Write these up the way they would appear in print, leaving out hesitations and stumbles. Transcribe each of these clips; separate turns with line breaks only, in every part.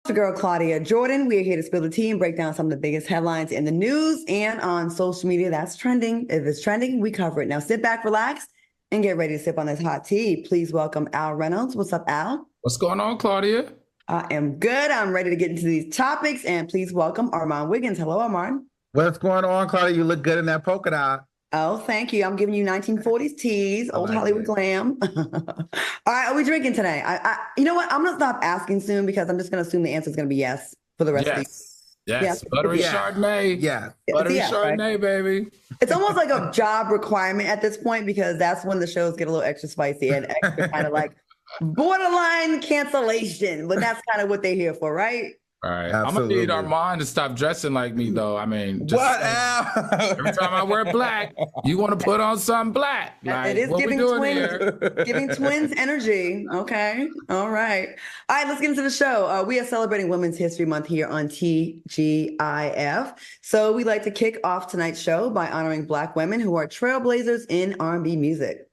Your girl Claudia Jordan. We are here to spill the tea and break down some of the biggest headlines in the news and on social media that's trending. If it's trending, we cover it. Now sit back, relax, and get ready to sip on this hot tea. Please welcome Al Reynolds. What's up, Al?
What's going on, Claudia?
I am good. I'm ready to get into these topics. And please welcome Armand Wiggins. Hello, Armand.
What's going on, Claudia? You look good in that polka dot.
Oh, thank you. I'm giving you 1940s teas, old Hollywood glam. All right, are we drinking today? You know what? I'm going to stop asking soon because I'm just going to assume the answer is going to be yes for the rest of these.
Yes. Buttery Chardonnay.
Yeah.
Buttery Chardonnay, right? Baby.
It's almost like a job requirement at this point because that's when the shows get a little extra spicy and extra kind of like borderline cancellation. But that's kind of what they're here for, right?
All right. Absolutely. I'm going to need Armand to stop dressing like me, though. I mean, just
what, Al?
Every time I wear black, you want to put on something black.
Like, it is giving twins energy. Okay. All right. All right, let's get into the show. We are celebrating Women's History Month here on TGIF. So we like to kick off tonight's show by honoring Black women who are trailblazers in R&B music.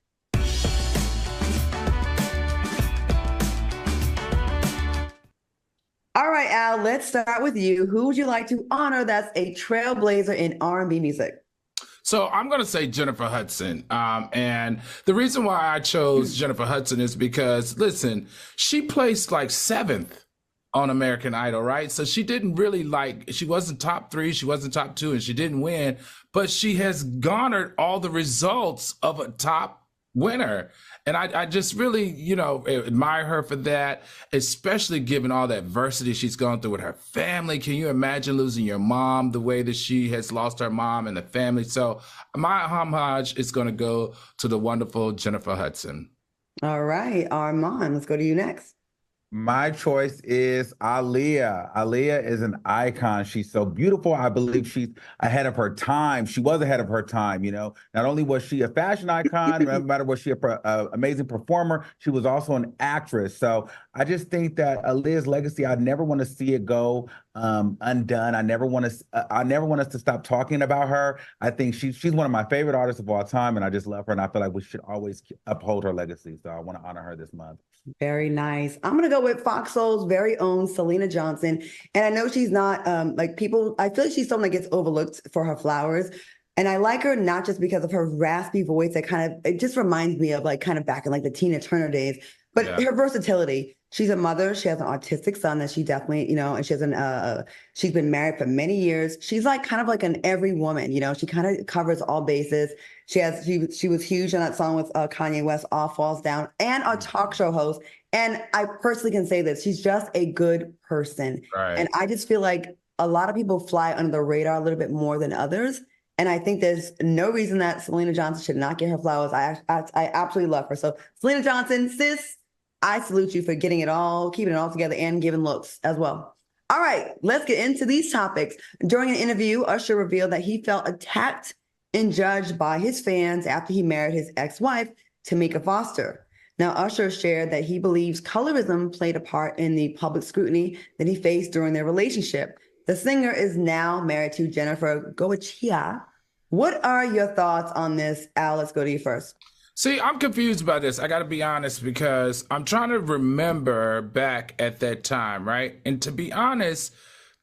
All right, Al, let's start with you. Who would you like to honor that's a trailblazer in R&B music?
So I'm going to say Jennifer Hudson. And the reason why I chose Jennifer Hudson is because, listen, she placed like 7th on American Idol, right? So she didn't really she wasn't top 3, she wasn't top 2, and she didn't win, but she has garnered all the results of a top winner. And I just really, admire her for that, especially given all the adversity she's gone through with her family. Can you imagine losing your mom the way that she has lost her mom and the family? So my homage is going to go to the wonderful Jennifer Hudson.
All right, Armand, let's go to you next.
My choice is Aaliyah. Aaliyah is an icon. She's so beautiful. I believe she's ahead of her time. She was ahead of her time, Not only was she a fashion icon, no matter was she an amazing performer, she was also an actress. So I just think that Aaliyah's legacy, I never want to see it go undone. I never want us to stop talking about her. I think she's one of my favorite artists of all time, and I just love her. And I feel like we should always uphold her legacy. So I want to honor her this month.
Very nice. I'm going to go with Fox Soul's very own Selena Johnson. And I know she's not I feel like she's someone that gets overlooked for her flowers. And I like her not just because of her raspy voice that it just reminds me of kind of back in the Tina Turner days, but her versatility. She's a mother. She has an autistic son that she definitely, and she has she's been married for many years. She's kind of like an every woman, she kind of covers all bases. She was huge on that song with Kanye West, All Falls Down, and a talk show host. And I personally can say this, she's just a good person.
Right.
And I just feel like a lot of people fly under the radar a little bit more than others. And I think there's no reason that Selena Johnson should not get her flowers. I absolutely love her. So Selena Johnson, sis, I salute you for getting it all, keeping it all together, and giving looks as well. All right, let's get into these topics. During an interview, Usher revealed that he felt attacked and judged by his fans after he married his ex-wife, Tamika Foster. Now, Usher shared that he believes colorism played a part in the public scrutiny that he faced during their relationship. The singer is now married to Jennifer Goitia. What are your thoughts on this? Al, let's go to you first.
See, I'm confused about this. I got to be honest because I'm trying to remember back at that time, right? And to be honest,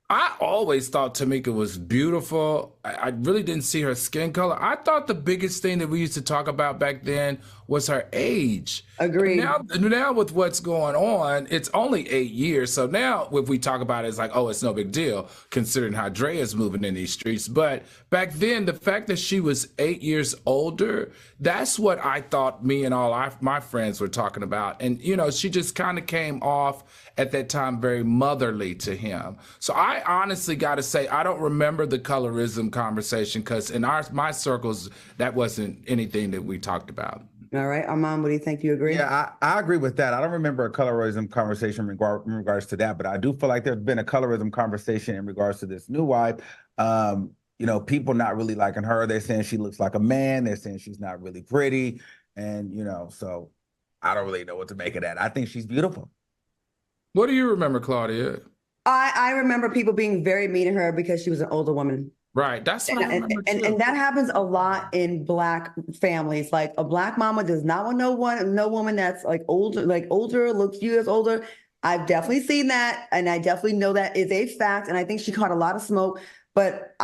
I always thought Tamika was beautiful. I really didn't see her skin color. I thought the biggest thing that we used to talk about back then was her age.
Agreed.
Now with what's going on, it's only 8 years. So now if we talk about it, it's like, oh, it's no big deal considering how Dre is moving in these streets. But back then, the fact that she was 8 years older, that's what I thought me and all my friends were talking about. And, she just kind of came off at that time very motherly to him. So I honestly got to say, I don't remember the colorism conversation because in my circles, that wasn't anything that we talked about.
All right, Armand, what do you think? You agree?
Yeah, I agree with that. I don't remember a colorism conversation in regards to that, but I do feel like there's been a colorism conversation in regards to this new wife. People not really liking her. They're saying she looks like a man. They're saying she's not really pretty. And, so I don't really know what to make of that. I think she's beautiful.
What do you remember, Claudia?
I remember people being very mean to her because she was an older woman.
Right. That's what I remember too.
And that happens a lot in Black families. Like a Black mama does not want no woman that's older, looks few years older. I've definitely seen that, and I definitely know that is a fact. And I think she caught a lot of smoke, but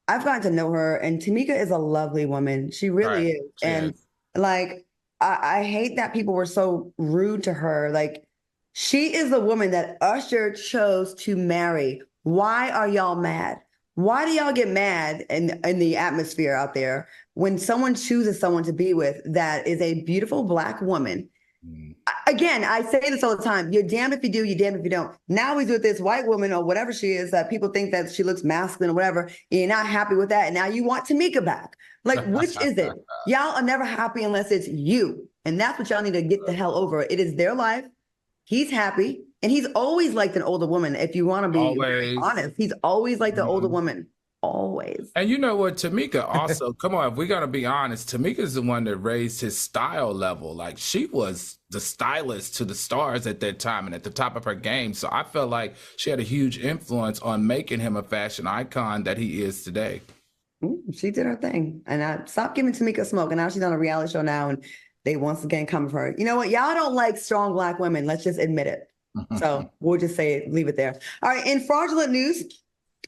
I've gotten to know her, and Tamika is a lovely woman. She really
Right.
is.
She
And
is.
like, I hate that people were so rude to her. Like, she is the woman that Usher chose to marry. Why are y'all mad? Why do y'all get mad in the atmosphere out there when someone chooses someone to be with that is a beautiful Black woman?
Mm.
Again, I say this all the time. You're damned if you do, you're damned if you don't. Now he's with this white woman or whatever she is that people think that she looks masculine or whatever. And you're not happy with that. And now you want Tamika back. Like, which is it? Y'all are never happy unless it's you. And that's what y'all need to get the hell over. It is their life. He's happy. And he's always liked an older woman. If you want to be
Always.
honest, he's always liked the older
Mhm.
woman. Always.
And you know what, Tamika also, come on, if we're gonna be honest, Tamika's the one that raised his style level. Like, she was the stylist to the stars at that time and at the top of her game. So I felt like she had a huge influence on making him a fashion icon that he is today.
She did her thing. And I stopped giving Tamika smoke. And now she's on a reality show now. And they once again come for her. You know what? Y'all don't like strong Black women. Let's just admit it. So we'll just say it, leave it there. All right. In fraudulent news,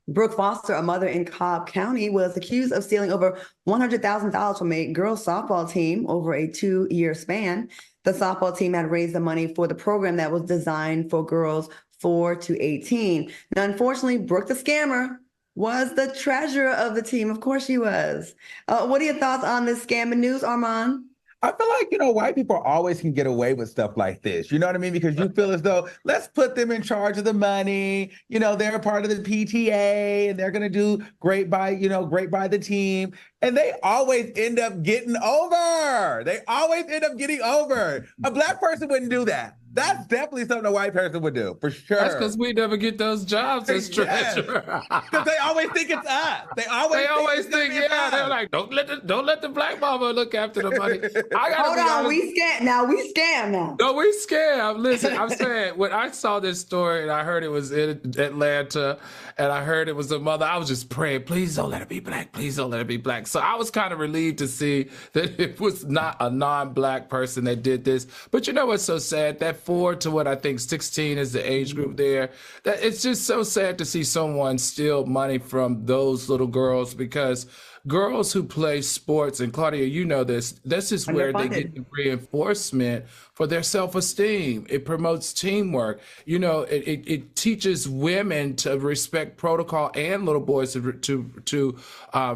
Brooke Foster, a mother in Cobb County, was accused of stealing over $100,000 from a girls softball team over a 2-year span. The softball team had raised the money for the program that was designed for girls 4 to 18. Now, unfortunately, Brooke the scammer was the treasurer of the team. Of course she was. What are your thoughts on this scamming news, Armand?
I feel like, white people always can get away with stuff like this. You know what I mean? Because you feel as though, let's put them in charge of the money. They're a part of the PTA and they're going to do great by the team. And they always end up getting over. They always end up getting over. A Black person wouldn't do that. That's definitely something a white person would do, for sure.
That's because we never get those jobs as treasurer.
Because they always think it's us. They always think,
yeah, they're like, don't let the Black mama look after the money.
Hold on, we scam now.
No, we scam. Listen, I'm saying, when I saw this story and I heard it was in Atlanta and I heard it was a mother, I was just praying, please don't let her be Black. Please don't let her be Black. So I was kind of relieved to see that it was not a non-Black person that did this. But you know what's so sad? That 4 to what I think 16 is the age group there. That it's just so sad to see someone steal money from those little girls, because girls who play sports, and Claudia, you know this is where they get the reinforcement for their self-esteem. It promotes teamwork. It teaches women to respect protocol and little boys to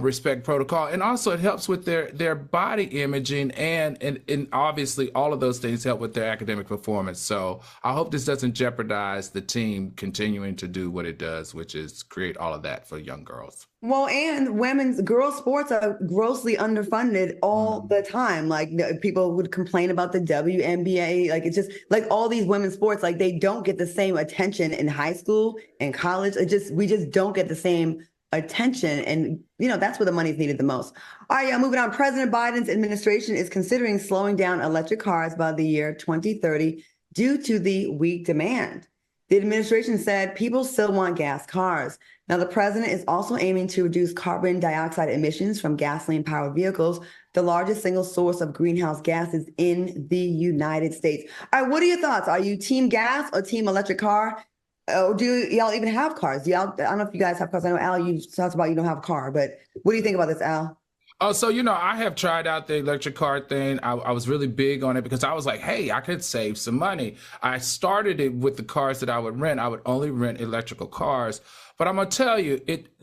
respect protocol. And also it helps with their body imaging and obviously all of those things help with their academic performance. So I hope this doesn't jeopardize the team continuing to do what it does, which is create all of that for young girls.
Well, and girls sports are grossly underfunded all the time. Like, people would complain about the WNBA. Like, it's just like all these women's sports, like they don't get the same attention in high school and college. We just don't get the same attention. And, that's where the money is needed the most. All right, yeah, moving on. President Biden's administration is considering slowing down electric cars by the year 2030 due to the weak demand. The administration said people still want gas cars. Now, the president is also aiming to reduce carbon dioxide emissions from gasoline-powered vehicles, the largest single source of greenhouse gases in the United States. All right, what are your thoughts? Are you team gas or team electric car? Or do y'all even have cars? I don't know if you guys have cars. I know, Al, you talked about you don't have a car, but what do you think about this, Al?
Oh, so, I have tried out the electric car thing. I was really big on it because I was like, hey, I could save some money. I started it with the cars that I would rent. I would only rent electrical cars. But I'm going to tell you,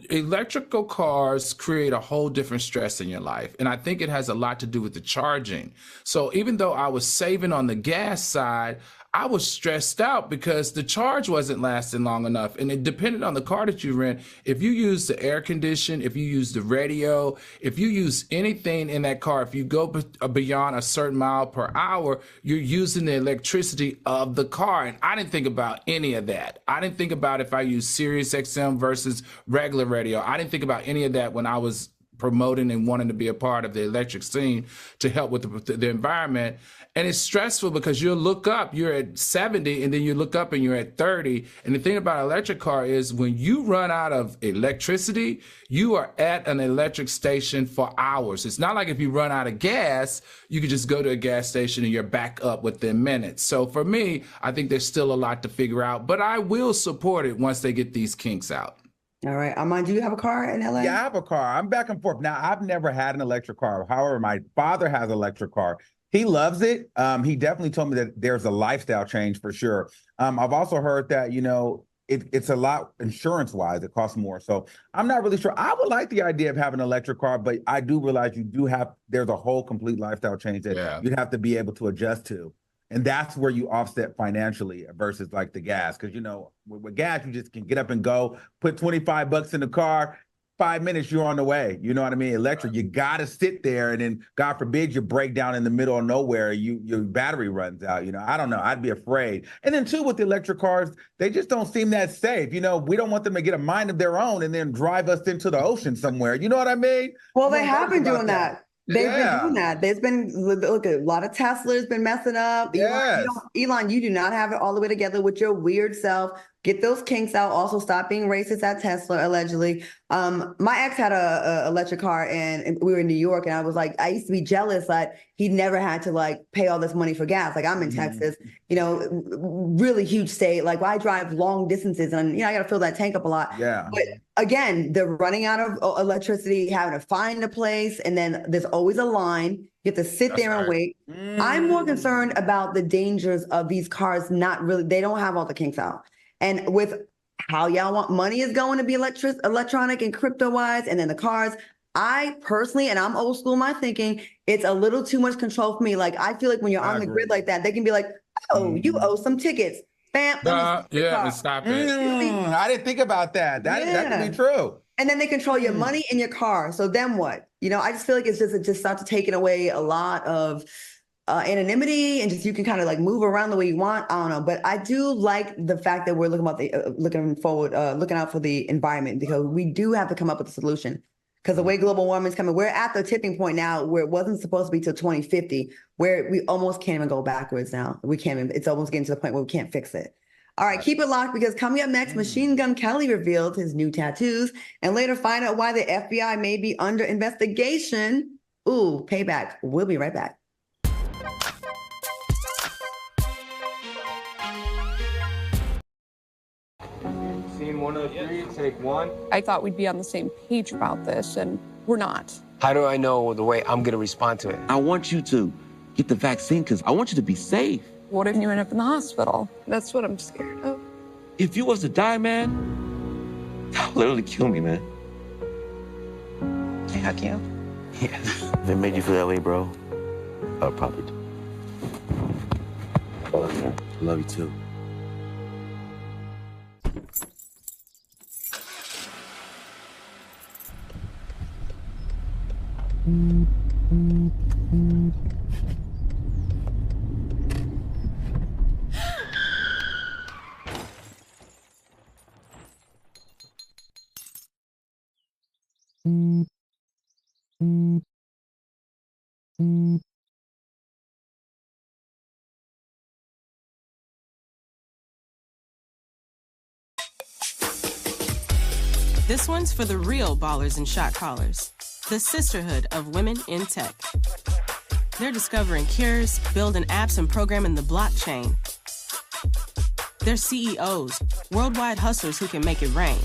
electrical cars create a whole different stress in your life. And I think it has a lot to do with the charging. So even though I was saving on the gas side, I was stressed out because the charge wasn't lasting long enough. And it depended on the car that you rent. If you use the air condition, if you use the radio, if you use anything in that car, if you go beyond a certain mile per hour, you're using the electricity of the car. And I didn't think about any of that. I didn't think about if I use Sirius XM versus regular radio. I didn't think about any of that when I was promoting and wanting to be a part of the electric scene to help with the environment. And it's stressful because you'll look up, you're at 70, and then you look up and you're at 30. And the thing about an electric car is when you run out of electricity, you are at an electric station for hours. It's not like if you run out of gas, you can just go to a gas station and you're back up within minutes. So for me, I think there's still a lot to figure out, but I will support it once they get these kinks out.
All right. Armand, do you have a car in LA?
Yeah, I have a car. I'm back and forth. Now, I've never had an electric car. However, my father has an electric car. He loves it. He definitely told me that there's a lifestyle change for sure. I've also heard that, it's a lot insurance-wise. It costs more. So I'm not really sure. I would like the idea of having an electric car, but I do realize there's a whole complete lifestyle change that you'd have to be able to adjust to. And that's where you offset financially versus like the gas. Because, with gas, you just can get up and go, put $25 in the car, 5 minutes, you're on the way. You know what I mean? Electric, you got to sit there, and then God forbid you break down in the middle of nowhere, your battery runs out. I don't know. I'd be afraid. And then too, with the electric cars, they just don't seem that safe. We don't want them to get a mind of their own and then drive us into the ocean somewhere. You know what I mean?
Well, they have been doing that. They've been doing that. There's been, look, a lot of Tesla's been messing up.
Yes.
Elon, you do not have it all the way together with your weird self. Get those kinks out. Also, stop being racist at Tesla, allegedly. My ex had a electric car, and we were in New York, and I was like, I used to be jealous that he never had to pay all this money for gas. Like, I'm in Texas, really huge state. Like, I drive long distances, and I got to fill that tank up a lot.
Yeah.
But again, they're running out of electricity, having to find a place, and then there's always a line. You have to sit there and wait. I'm more concerned about the dangers of these cars. They don't have all the kinks out. And with how y'all want money is going to be electronic and crypto wise, and then the cars, I personally, and I'm old school, my thinking, it's a little too much control for me. Like, I feel like when you're on the grid like that, they can be like, oh, you owe some tickets. Bam.
Stop it.
I didn't think about that. That could be true.
And then they control your money and your car. So then what? I just feel like it just starts taking away a lot of anonymity, and just you can kind of move around the way you want. I don't know, but I do like the fact that we're looking out for the environment, because we do have to come up with a solution. Because the way global warming is coming, we're at the tipping point now where it wasn't supposed to be till 2050, where we almost can't even go backwards now. We can't even, it's almost getting to the point where we can't fix it. All right, keep it locked, because coming up next, Machine Gun Kelly revealed his new tattoos, and later find out why the FBI may be under investigation. Ooh, payback. We'll be right back.
Scene 103, take one.
I thought we'd be on the same page about this, and we're not.
How do I know the way I'm gonna respond to it?
I want you to get the vaccine because I want you to be safe.
What if you end up in the hospital? That's what I'm scared of.
If you was to die, man, that would literally kill me, man.
I hug you.
Yeah. If it made you feel that way, bro, I would probably do. I love you too.
This one's for the real ballers and shot callers, the sisterhood of women in tech. They're discovering cures, building apps, and programming the blockchain. They're CEOs, worldwide hustlers who can make it rain.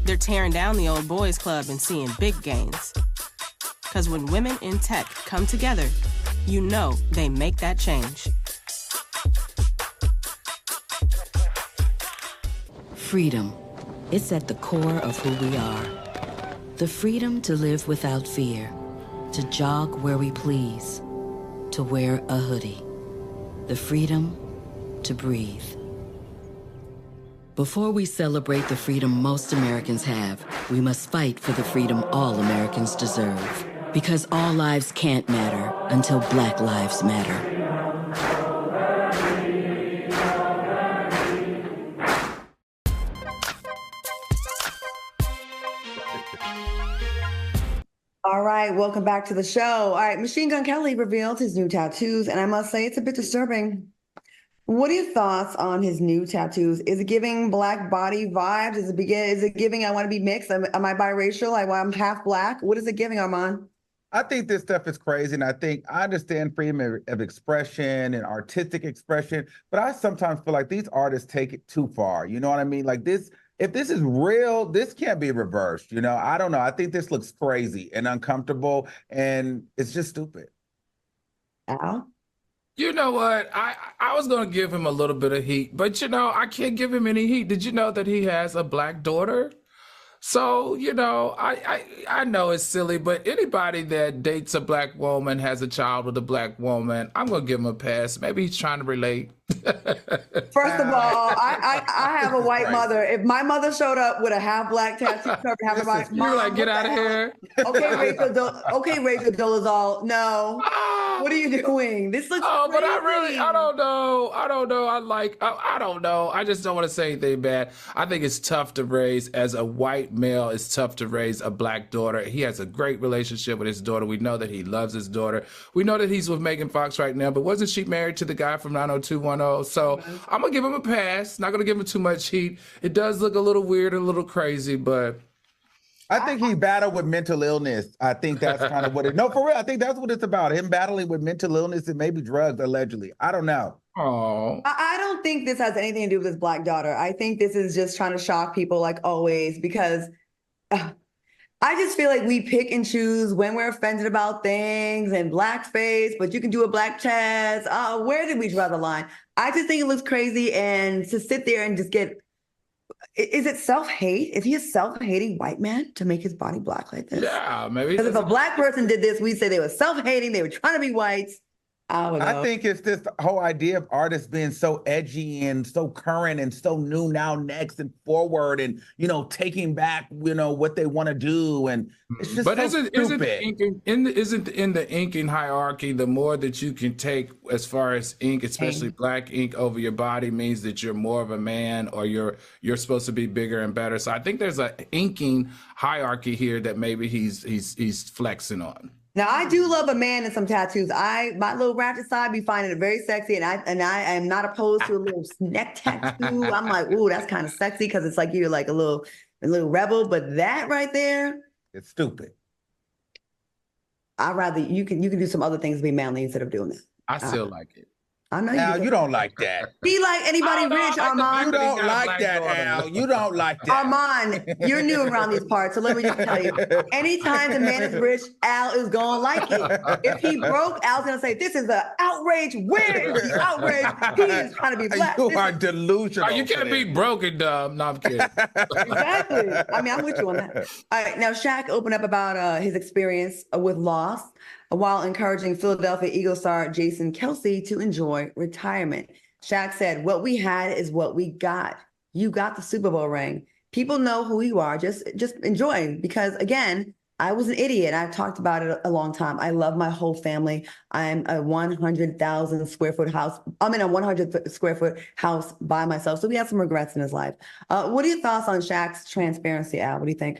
They're tearing down the old boys club and seeing big gains. Because when women in tech come together, you know they make that change.
Freedom. It's at the core of who we are. The freedom to live without fear, to jog where we please, to wear a hoodie. The freedom to breathe. Before we celebrate the freedom most Americans have, we must fight for the freedom all Americans deserve. Because all lives can't matter until Black lives matter.
All right, welcome back to the show. All right, Machine Gun Kelly revealed his new tattoos, and I must say it's a bit disturbing. What are your thoughts on his new tattoos? Is it giving black body vibes? Is it giving I want to be mixed? Am I biracial? I'm half black. What is it giving, Armand?
I think this stuff is crazy, and I understand freedom of expression and artistic expression, but I sometimes feel like these artists take it too far. You know what I mean? Like this, if this is real, this can't be reversed. You know, I don't know. I think this looks crazy and uncomfortable, and it's just stupid.
Al?
You know what? I was going to give him a little bit of heat, but I can't give him any heat. Did you know that he has a black daughter? So, I know it's silly, but anybody that dates a black woman, has a child with a black woman, I'm going to give him a pass. Maybe he's trying to relate.
First of all, I have a white mother. If my mother showed up with a half black tattoo covered half of my
You're like, get out of here.
Okay, Rachel Dolezal. No. What are you doing? This looks
but
crazy.
I don't know. I don't know. I just don't want to say anything bad. I think it's tough to raise, as a white male, it's tough to raise a black daughter. He has a great relationship with his daughter. We know that he loves his daughter. We know that he's with Megan Fox right now, but wasn't she married to the guy from 90210? So I'm going to give him a pass. Not going to give him too much heat. It does look a little weird, a little crazy, but
I think he battled with mental illness. I think that's kind of what it. No, for real. I think that's what it's about. Him battling with mental illness and maybe drugs, allegedly. I don't know.
Oh,
I don't think this has anything to do with his black daughter. I think this is just trying to shock people, like always, because I just feel like we pick and choose when we're offended about things, and blackface, but you can do a black chest. Where did we draw the line? I just think it looks crazy, and to sit there and just get. Is it self-hate? Is he a self-hating white man to make his body black like this?
yeah, maybe.
Because if a black person did this, we'd say they were self-hating, they were trying to be whites. I don't know.
I think it's this whole idea of artists being so edgy and so current and so new now, next and forward, and taking back what they want to do, and it's just stupid.
Isn't in the inking hierarchy, the more that you can take as far as ink, especially black ink, over your body means that you're more of a man, or you're supposed to be bigger and better. So I think there's an inking hierarchy here that maybe he's flexing on.
Now, I do love a man and some tattoos. My little ratchet side be finding it very sexy, and I am not opposed to a little neck tattoo. I'm like, ooh, that's kind of sexy, because it's like you're like a little rebel. But that right there,
it's stupid.
I'd rather you can do some other things to be manly instead of doing this.
I still like it.
I know
Al, you don't like that.
Be like anybody rich, Armand.
You don't like that, Al. You don't like that.
Armand, you're new around these parts, so let me just tell you. Anytime the man is rich, Al is going to like it. If he broke, Al's going to say, this is an outrage. Where is the outrage? He is trying to be black.
You are delusional.
You can't be broke and dumb. No, I'm kidding.
Exactly. I mean, I'm with you on that. All right, now Shaq opened up about his experience with loss, while encouraging Philadelphia Eagles star Jason Kelce to enjoy retirement. Shaq said, "What we had is what we got. You got the Super Bowl ring. People know who you are. Just enjoy, because again, I was an idiot. I've talked about it a long time. I love my whole family. I'm a 100,000 square foot house. I'm in a 100 square foot house by myself. So we have some regrets in his life. What are your thoughts on Shaq's transparency, Al? What do you think?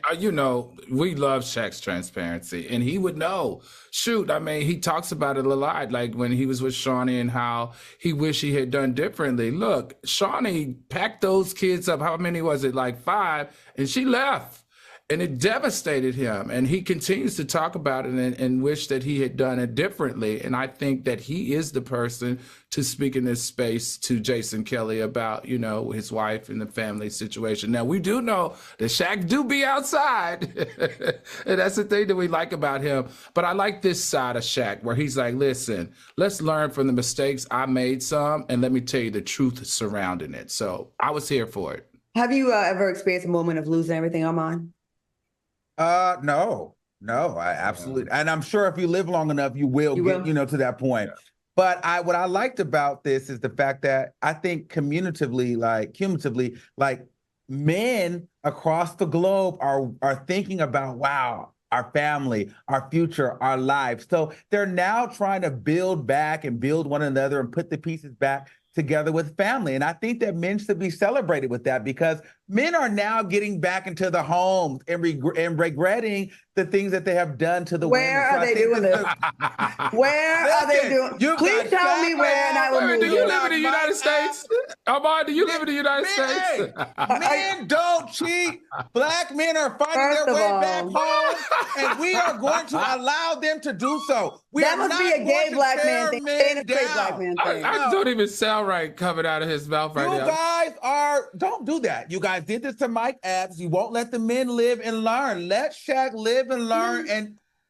We love Shaq's transparency, and he would know. Shoot, I mean, he talks about it a lot, like when he was with Shawnee and how he wished he had done differently. Look, Shawnee packed those kids up. How many was it? Like 5, and she left. And it devastated him. And he continues to talk about it and wish that he had done it differently. And I think that he is the person to speak in this space to Jason Kelly about, his wife and the family situation. Now, we do know that Shaq do be outside. And that's the thing that we like about him. But I like this side of Shaq, where he's like, listen, let's learn from the mistakes. I made some, and let me tell you the truth surrounding it. So I was here for it.
Have you ever experienced a moment of losing everything, Armand?
No, I absolutely, and I'm sure if you live long enough, you will get, to that point. Yeah. But what I liked about this is the fact that I think cumulatively, men across the globe are thinking about, wow, our family, our future, our lives. So they're now trying to build back and build one another and put the pieces back together with family. And I think that men should be celebrated with that, because Men are now getting back into the homes and regretting the things that they have done to the women.
Where are they doing this? Where are they doing? Please tell me where, and I will move.
Do you live in the United States? Amar, do you live in the United States?
Men don't cheat. Black men are fighting their way back home, and we are going to allow them to do so.
That must be a gay black man thing. Ain't a straight black man thing.
I don't even sound right coming out of his mouth right now.
You guys don't do that. You guys did this to Mike Epps. You won't let the men live and learn. Let Shaq live and learn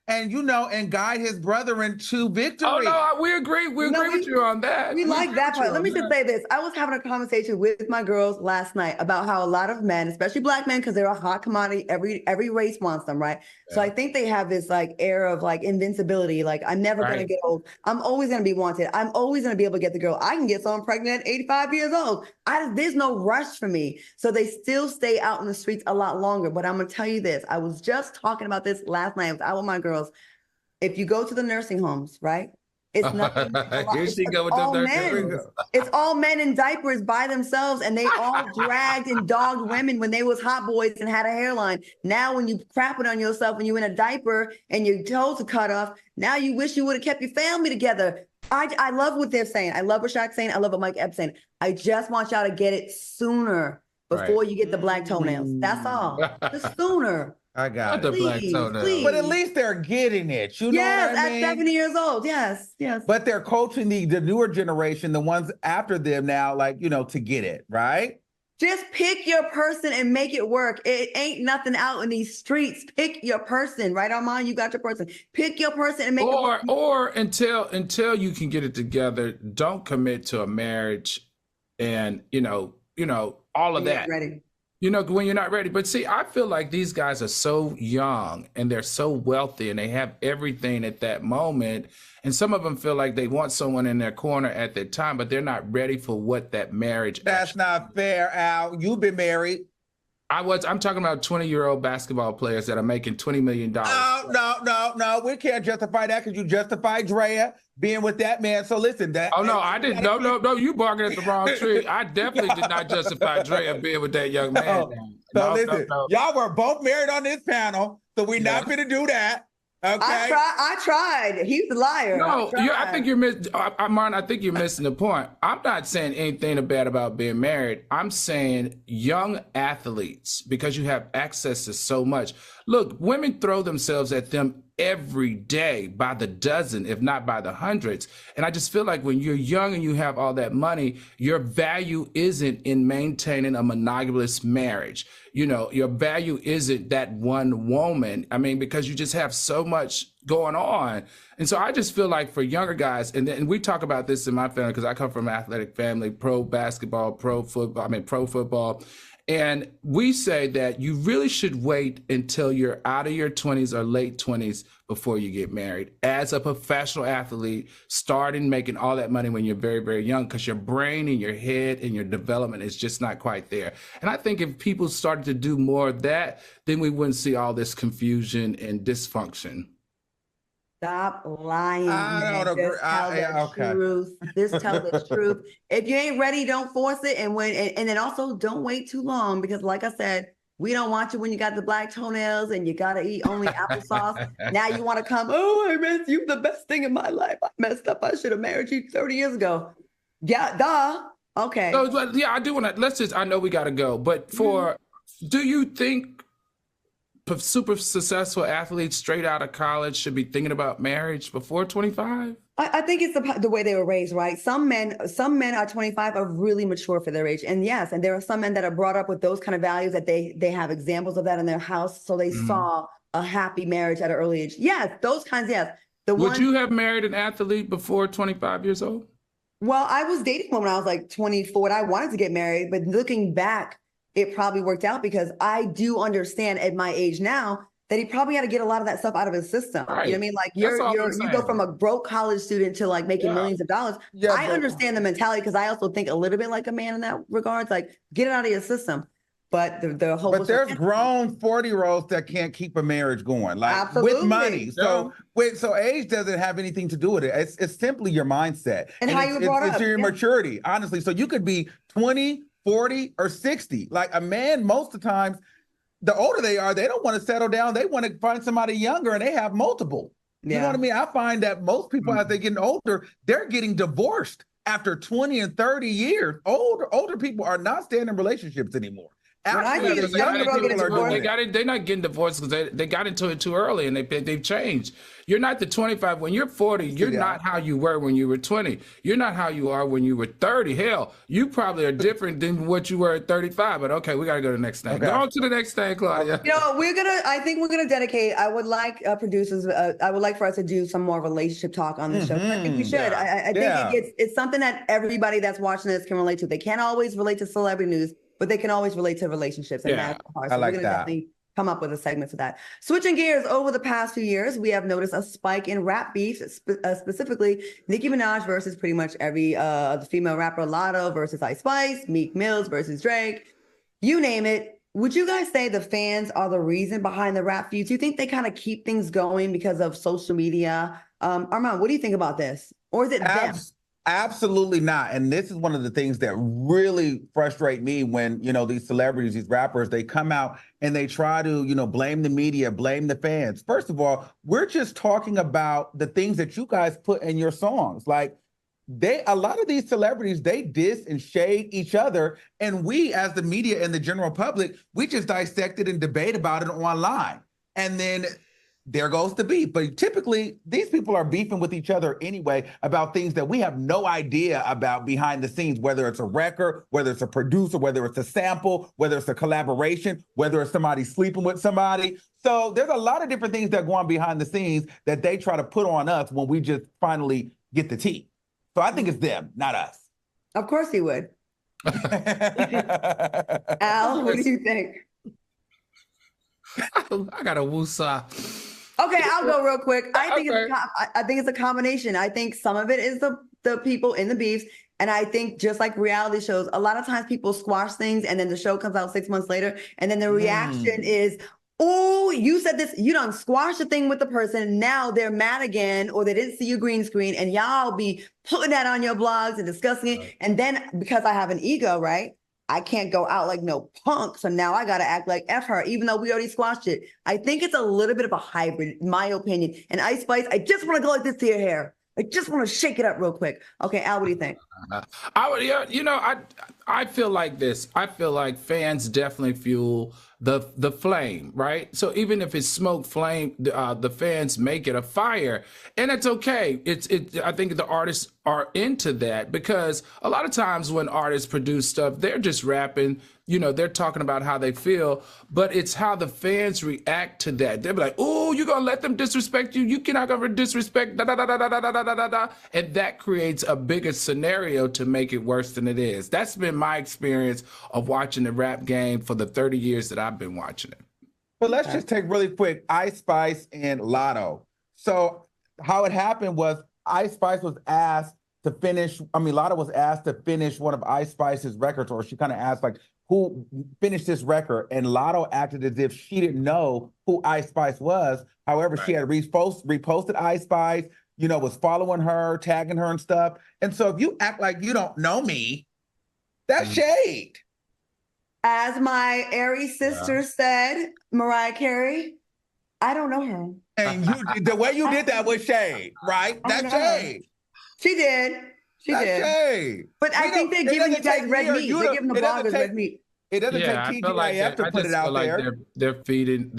and guide his brother into victory.
Oh no, we agree. We agree with you on that.
We like that part. Let me just say this. I was having a conversation with my girls last night about how a lot of men, especially black men, because they're a hot commodity, every race wants them, right? Yeah. So I think they have this like air of like invincibility. Like, I'm never gonna get old. I'm always gonna be wanted. I'm always gonna be able to get the girl. I can get someone pregnant at 85 years old. There's no rush for me. So they still stay out in the streets a lot longer. But I'm gonna tell you this. I was just talking about this last night. I was out with my girls. If you go to the nursing homes, right? It's nothing.
Here she go with the nursing homes.
It's all men in diapers by themselves, and they all dragged and dogged women when they was hot boys and had a hairline. Now, when you crap it on yourself and you in a diaper and your toes are cut off, now you wish you would have kept your family together. I love what they're saying. I love what Shaq's saying. I love what Mike Epps saying. I just want y'all to get it sooner before you get the black toenails. That's all. Just sooner.
I got
the black toenails.
But at least they're getting it. You know what I mean?
At 70 years old. Yes.
But they're coaching the newer generation, the ones after them now, like, to get it, right?
Just pick your person and make it work. It ain't nothing out in these streets. Pick your person, right, Armand? You got your person. Pick your person and make it work.
Or until you can get it together, don't commit to a marriage and, all of that.
Ready.
When you're not ready. But see, I feel like these guys are so young and they're so wealthy and they have everything at that moment. And some of them feel like they want someone in their corner at that time, but they're not ready for what that marriage.
That's not fair, Al. You've been married.
I'm talking about 20-year-old basketball players that are making $20 million.
No. We can't justify that because you justified Drea being with that man. So listen,
I didn't. No. You barking at the wrong tree. I definitely did not justify Drea being with that young man.
Listen, y'all were both married on this panel, so we're not going to do that. Okay.
I tried. He's a liar.
No, I think you're Martin. I think you're missing the point. I'm not saying anything bad about being married. I'm saying young athletes, because you have access to so much. Look, women throw themselves at them every day by the dozen, if not by the hundreds. And I just feel like when you're young and you have all that money, your value isn't in maintaining a monogamous marriage. Your value isn't that one woman. I mean, because you just have so much going on. And so I just feel like for younger guys, and we talk about this in my family because I come from an athletic family, pro basketball, pro football. And we say that you really should wait until you're out of your 20s or late 20s before you get married. As a professional athlete, starting making all that money when you're very, very young, because your brain and your head and your development is just not quite there. And I think if people started to do more of that, then we wouldn't see all this confusion and dysfunction.
Stop lying.
I don't agree.
Just tell the truth. If you ain't ready, don't force it. And then also don't wait too long, because like I said, we don't want you when you got the black toenails and you gotta eat only applesauce. Now you want to come, I missed you, the best thing in my life. I messed up. I should have married you 30 years ago. Yeah, duh. Okay.
So, I do want to, I know we got to go, but do you think super successful athletes straight out of college should be thinking about marriage before 25?
I think it's the way they were raised, right? Some men at 25 are really mature for their age. And yes, and there are some men that are brought up with those kind of values that they have examples of that in their house. So they saw a happy marriage at an early age. Yes, those kinds, yes.
Would you have married an athlete before 25 years old?
Well, I was dating one when I was like 24 and I wanted to get married, but looking back, it probably worked out because I do understand at my age now that he probably had to get a lot of that stuff out of his system. Right. You know what I mean? Like you go from a broke college student to like making millions of dollars. Yeah, I understand the mentality because I also think a little bit like a man in that regards, like get it out of your system. But the whole
there's grown 40-year-olds that can't keep a marriage going, like
absolutely.
With money. So age doesn't have anything to do with it. It's simply your mindset
and how you were brought up.
It's your maturity, honestly. So you could be 20, 40 or 60. Like a man, most of the times, the older they are, they don't want to settle down. They want to find somebody younger, and they have multiple. You know what I mean? I find that most people, as they getting older, they're getting divorced after 20 and 30 years. Older people are not staying in relationships anymore.
They're not
getting divorced because they got into it too early, and they've changed. You're not the 25. When you're 40, you're not how you were when you were 20. You're not how you are when you were 30. Hell, you probably are different than what you were at 35. But okay, we got to go to the next thing. Go on to the next thing, Claudia.
I think we're gonna dedicate. I would like producers. I would like for us to do some more relationship talk on this show. I think we should. I think it's something that everybody that's watching this can relate to. They can't always relate to celebrity news, but they can always relate to relationships. And that's hard. So
I like
we're gonna definitely come up with a segment for that. Switching gears, over the past few years, we have noticed a spike in rap beef, specifically Nicki Minaj versus pretty much every the female rapper, Lotto versus Ice Spice, Meek Mills versus Drake, you name it. Would you guys say the fans are the reason behind the rap feud? Do you think they kind of keep things going because of social media? Armand, what do you think about this? Or is it them?
Absolutely not. And this is one of the things that really frustrate me when, these celebrities, these rappers, they come out and they try to, blame the media, blame the fans. First of all, we're just talking about the things that you guys put in your songs. Like a lot of these celebrities, they diss and shade each other. And we, as the media and the general public, we just dissect it and debate about it online. And then there goes the beef. But typically, these people are beefing with each other anyway about things that we have no idea about behind the scenes, whether it's a record, whether it's a producer, whether it's a sample, whether it's a collaboration, whether it's somebody sleeping with somebody. So there's a lot of different things that go on behind the scenes that they try to put on us when we just finally get the tea. So I think it's them, not us.
Of course he would. Al, what do you think?
I got a woosah.
Okay, I'll go real quick. I think it's a combination. I think some of it is the people in the beefs. And I think just like reality shows, a lot of times people squash things and then the show comes out 6 months later. And then the reaction is, oh, you said this, you done squash the thing with the person. Now they're mad again, or they didn't see you green screen, and y'all be putting that on your blogs and discussing it. And then because I have an ego, right? I can't go out like no punk. So now I got to act like F her, even though we already squashed it. I think it's a little bit of a hybrid, in my opinion. And Ice Spice, I just want to go like this to your hair. I just want to shake it up real quick. Okay, Al, what do you think?
I feel like this. I feel like fans definitely fuel the flame, right? So even if it's smoke, flame, the fans make it a fire, and it's okay. I think the artists are into that, because a lot of times when artists produce stuff, they're just rapping. They're talking about how they feel, but it's how the fans react to that. They'll be like, "Oh, you're gonna let them disrespect you? You cannot go disrespect da da da da da da da da da," and that creates a bigger scenario to make it worse than it is. That's been my experience of watching the rap game for the 30 years that I've been watching it.
But let's just take really quick Ice Spice and Lotto. So how it happened was Ice Spice was asked to finish. Lotto was asked to finish one of Ice Spice's records, or she kind of asked like, who finished this record, and Lotto acted as if she didn't know who Ice Spice was. However, she had reposted Ice Spice, was following her, tagging her and stuff. And so if you act like you don't know me, that's shade.
As my Aries sister said, Mariah Carey, I don't know her.
And the way you did that was shade, right? That's shade.
She did.
Shade.
But I think they're giving you guys red meat. They're giving the bloggers red meat.
It doesn't take TGIF to put it out there.
They're feeding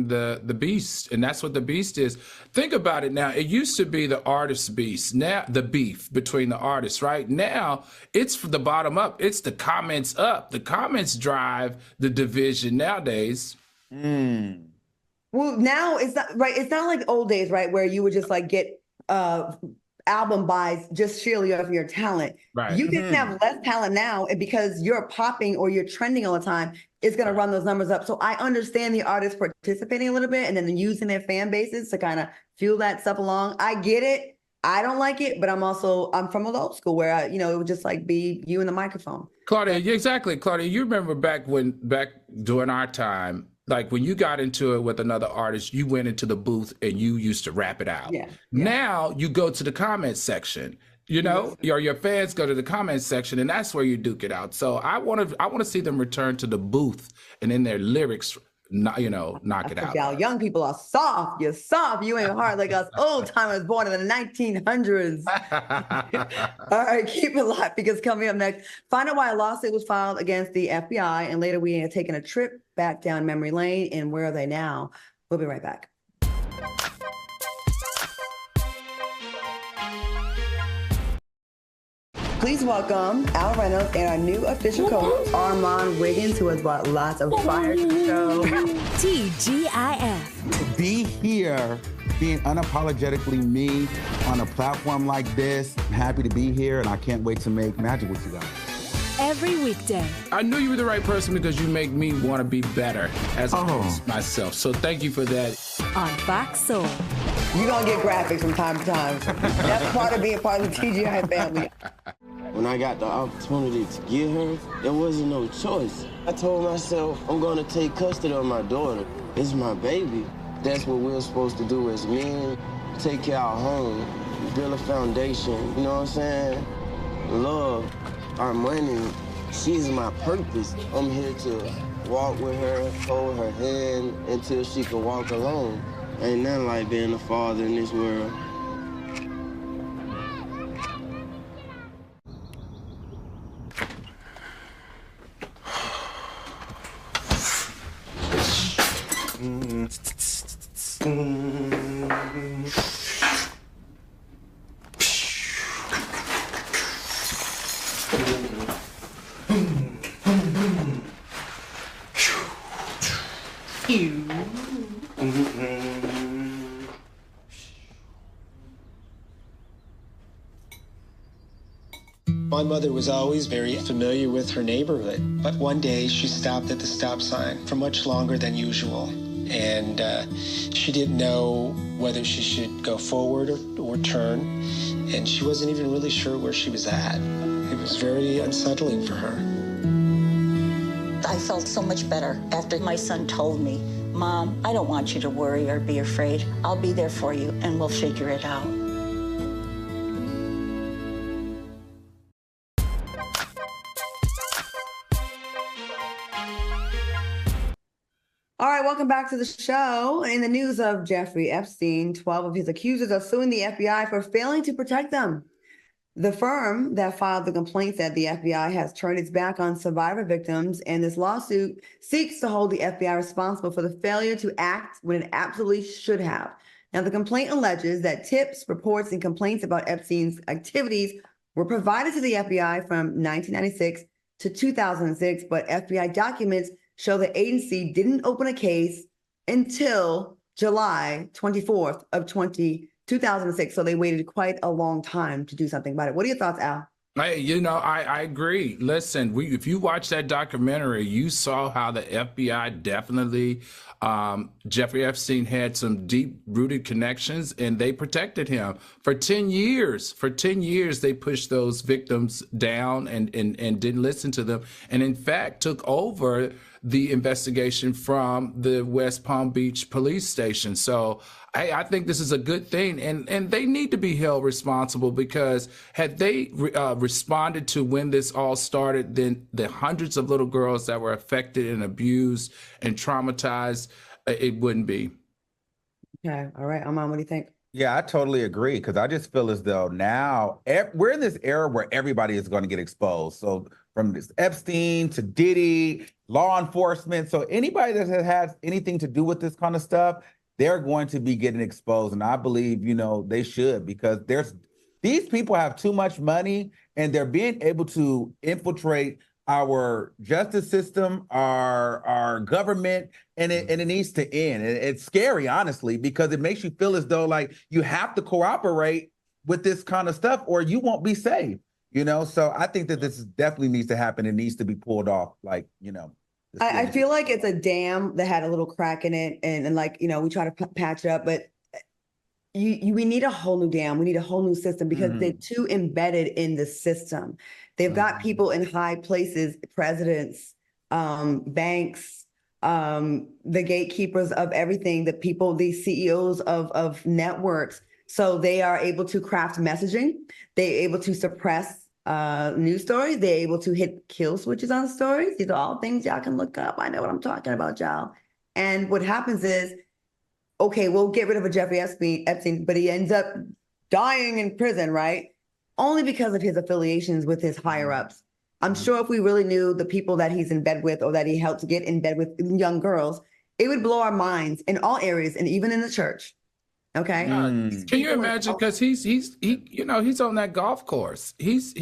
the beast, and that's what the beast is. Think about it now. It used to be the artist's beast. Now the beef between the artists, right? Now it's from the bottom up. It's the comments up. The comments drive the division nowadays.
Well, now it's not right. It's not like old days, right, where you would just like get album buys just sheerly off your talent.
Right.
You can have less talent now, and because you're popping or you're trending all the time, it's going to run those numbers up. So I understand the artists participating a little bit and then using their fan bases to kind of fuel that stuff along. I get it. I don't like it, but I'm from a old school where it would just like be you and the microphone.
Claudia, exactly. Claudia, you remember back during our time, like when you got into it with another artist, you went into the booth and you used to rap it out.
Yeah.
Now you go to the comment section. You know, your fans go to the comment section, and that's where you duke it out. So I want to see them return to the booth and in their lyrics, knock it out.
Y'all young people are soft. You're soft. You ain't hard like us old timers born in the 1900s. All right, keep it locked, because coming up next, find out why a lawsuit was filed against the FBI, and later we are taking a trip back down memory lane. And where are they now? We'll be right back. Please welcome Al Reynolds and our new official co-host, Armand Wiggins, who has brought lots of fire to the show.
TGIF.
To be here, being unapologetically me on a platform like this, I'm happy to be here, and I can't wait to make magic with you guys.
Every weekday.
I knew you were the right person because you make me want to be better as myself. So thank you for that.
On Fox Soul.
You're going to get graphics from time to time. That's part of being part of the TGI family.
When I got the opportunity to get her, there wasn't no choice. I told myself, I'm gonna take custody of my daughter. It's my baby. That's what we're supposed to do as men. Take care of our home, build a foundation, you know what I'm saying? Love, our money, she's my purpose. I'm here to walk with her, hold her hand until she can walk alone. Ain't nothing like being a father in this world.
My mother was always very familiar with her neighborhood, but one day she stopped at the stop sign for much longer than usual, and she didn't know whether she should go forward or turn, and she wasn't even really sure where she was at. It was very unsettling for her.
I felt so much better after my son told me, "Mom, I don't want you to worry or be afraid. I'll be there for you, and we'll figure it out."
All right, welcome back to the show. In the news of Jeffrey Epstein, 12 of his accusers are suing the FBI for failing to protect them. The firm that filed the complaint said the FBI has turned its back on survivor victims, and this lawsuit seeks to hold the FBI responsible for the failure to act when it absolutely should have. Now, the complaint alleges that tips, reports, and complaints about Epstein's activities were provided to the FBI from 1996 to 2006, but FBI documents show the agency didn't open a case until July 24th of 2006. So they waited quite a long time to do something about it. What are your thoughts, Al?
I agree. Listen, if you watch that documentary, you saw how the FBI definitely, Jeffrey Epstein had some deep-rooted connections, and they protected him for 10 years. For 10 years, they pushed those victims down and didn't listen to them, and in fact took over the investigation from the West Palm Beach police station. So I think this is a good thing, and they need to be held responsible, because had they responded to when this all started, then the hundreds of little girls that were affected and abused and traumatized, it wouldn't be.
Okay. All right. Armand, what do you think?
Yeah, I totally agree, because I just feel as though now we're in this era where everybody is going to get exposed. So from this Epstein to Diddy, law enforcement, so anybody that has anything to do with this kind of stuff, they're going to be getting exposed. And I believe, they should, because these people have too much money, and they're being able to infiltrate our justice system, our government, and it needs to end. It's scary, honestly, because it makes you feel as though like you have to cooperate with this kind of stuff or you won't be safe, So I think that this definitely needs to happen. It needs to be pulled off,
I feel like it's a dam that had a little crack in it, and we try to patch it up, but we need a whole new dam. We need a whole new system, because they're too embedded in the system. They've got people in high places, presidents, banks, the gatekeepers of everything, the people, these CEOs of networks, So they are able to craft messaging. They're able to suppress news stories. They're able to hit kill switches on stories. These are all things y'all can look up. I know what I'm talking about, y'all. And what happens is, okay, we'll get rid of a Jeffrey Epstein, but he ends up dying in prison, right? Only because of his affiliations with his higher ups. I'm sure if we really knew the people that he's in bed with or that he helped get in bed with young girls, it would blow our minds in all areas and even in the church. Okay.
Can you imagine? Because he's on that golf course. He's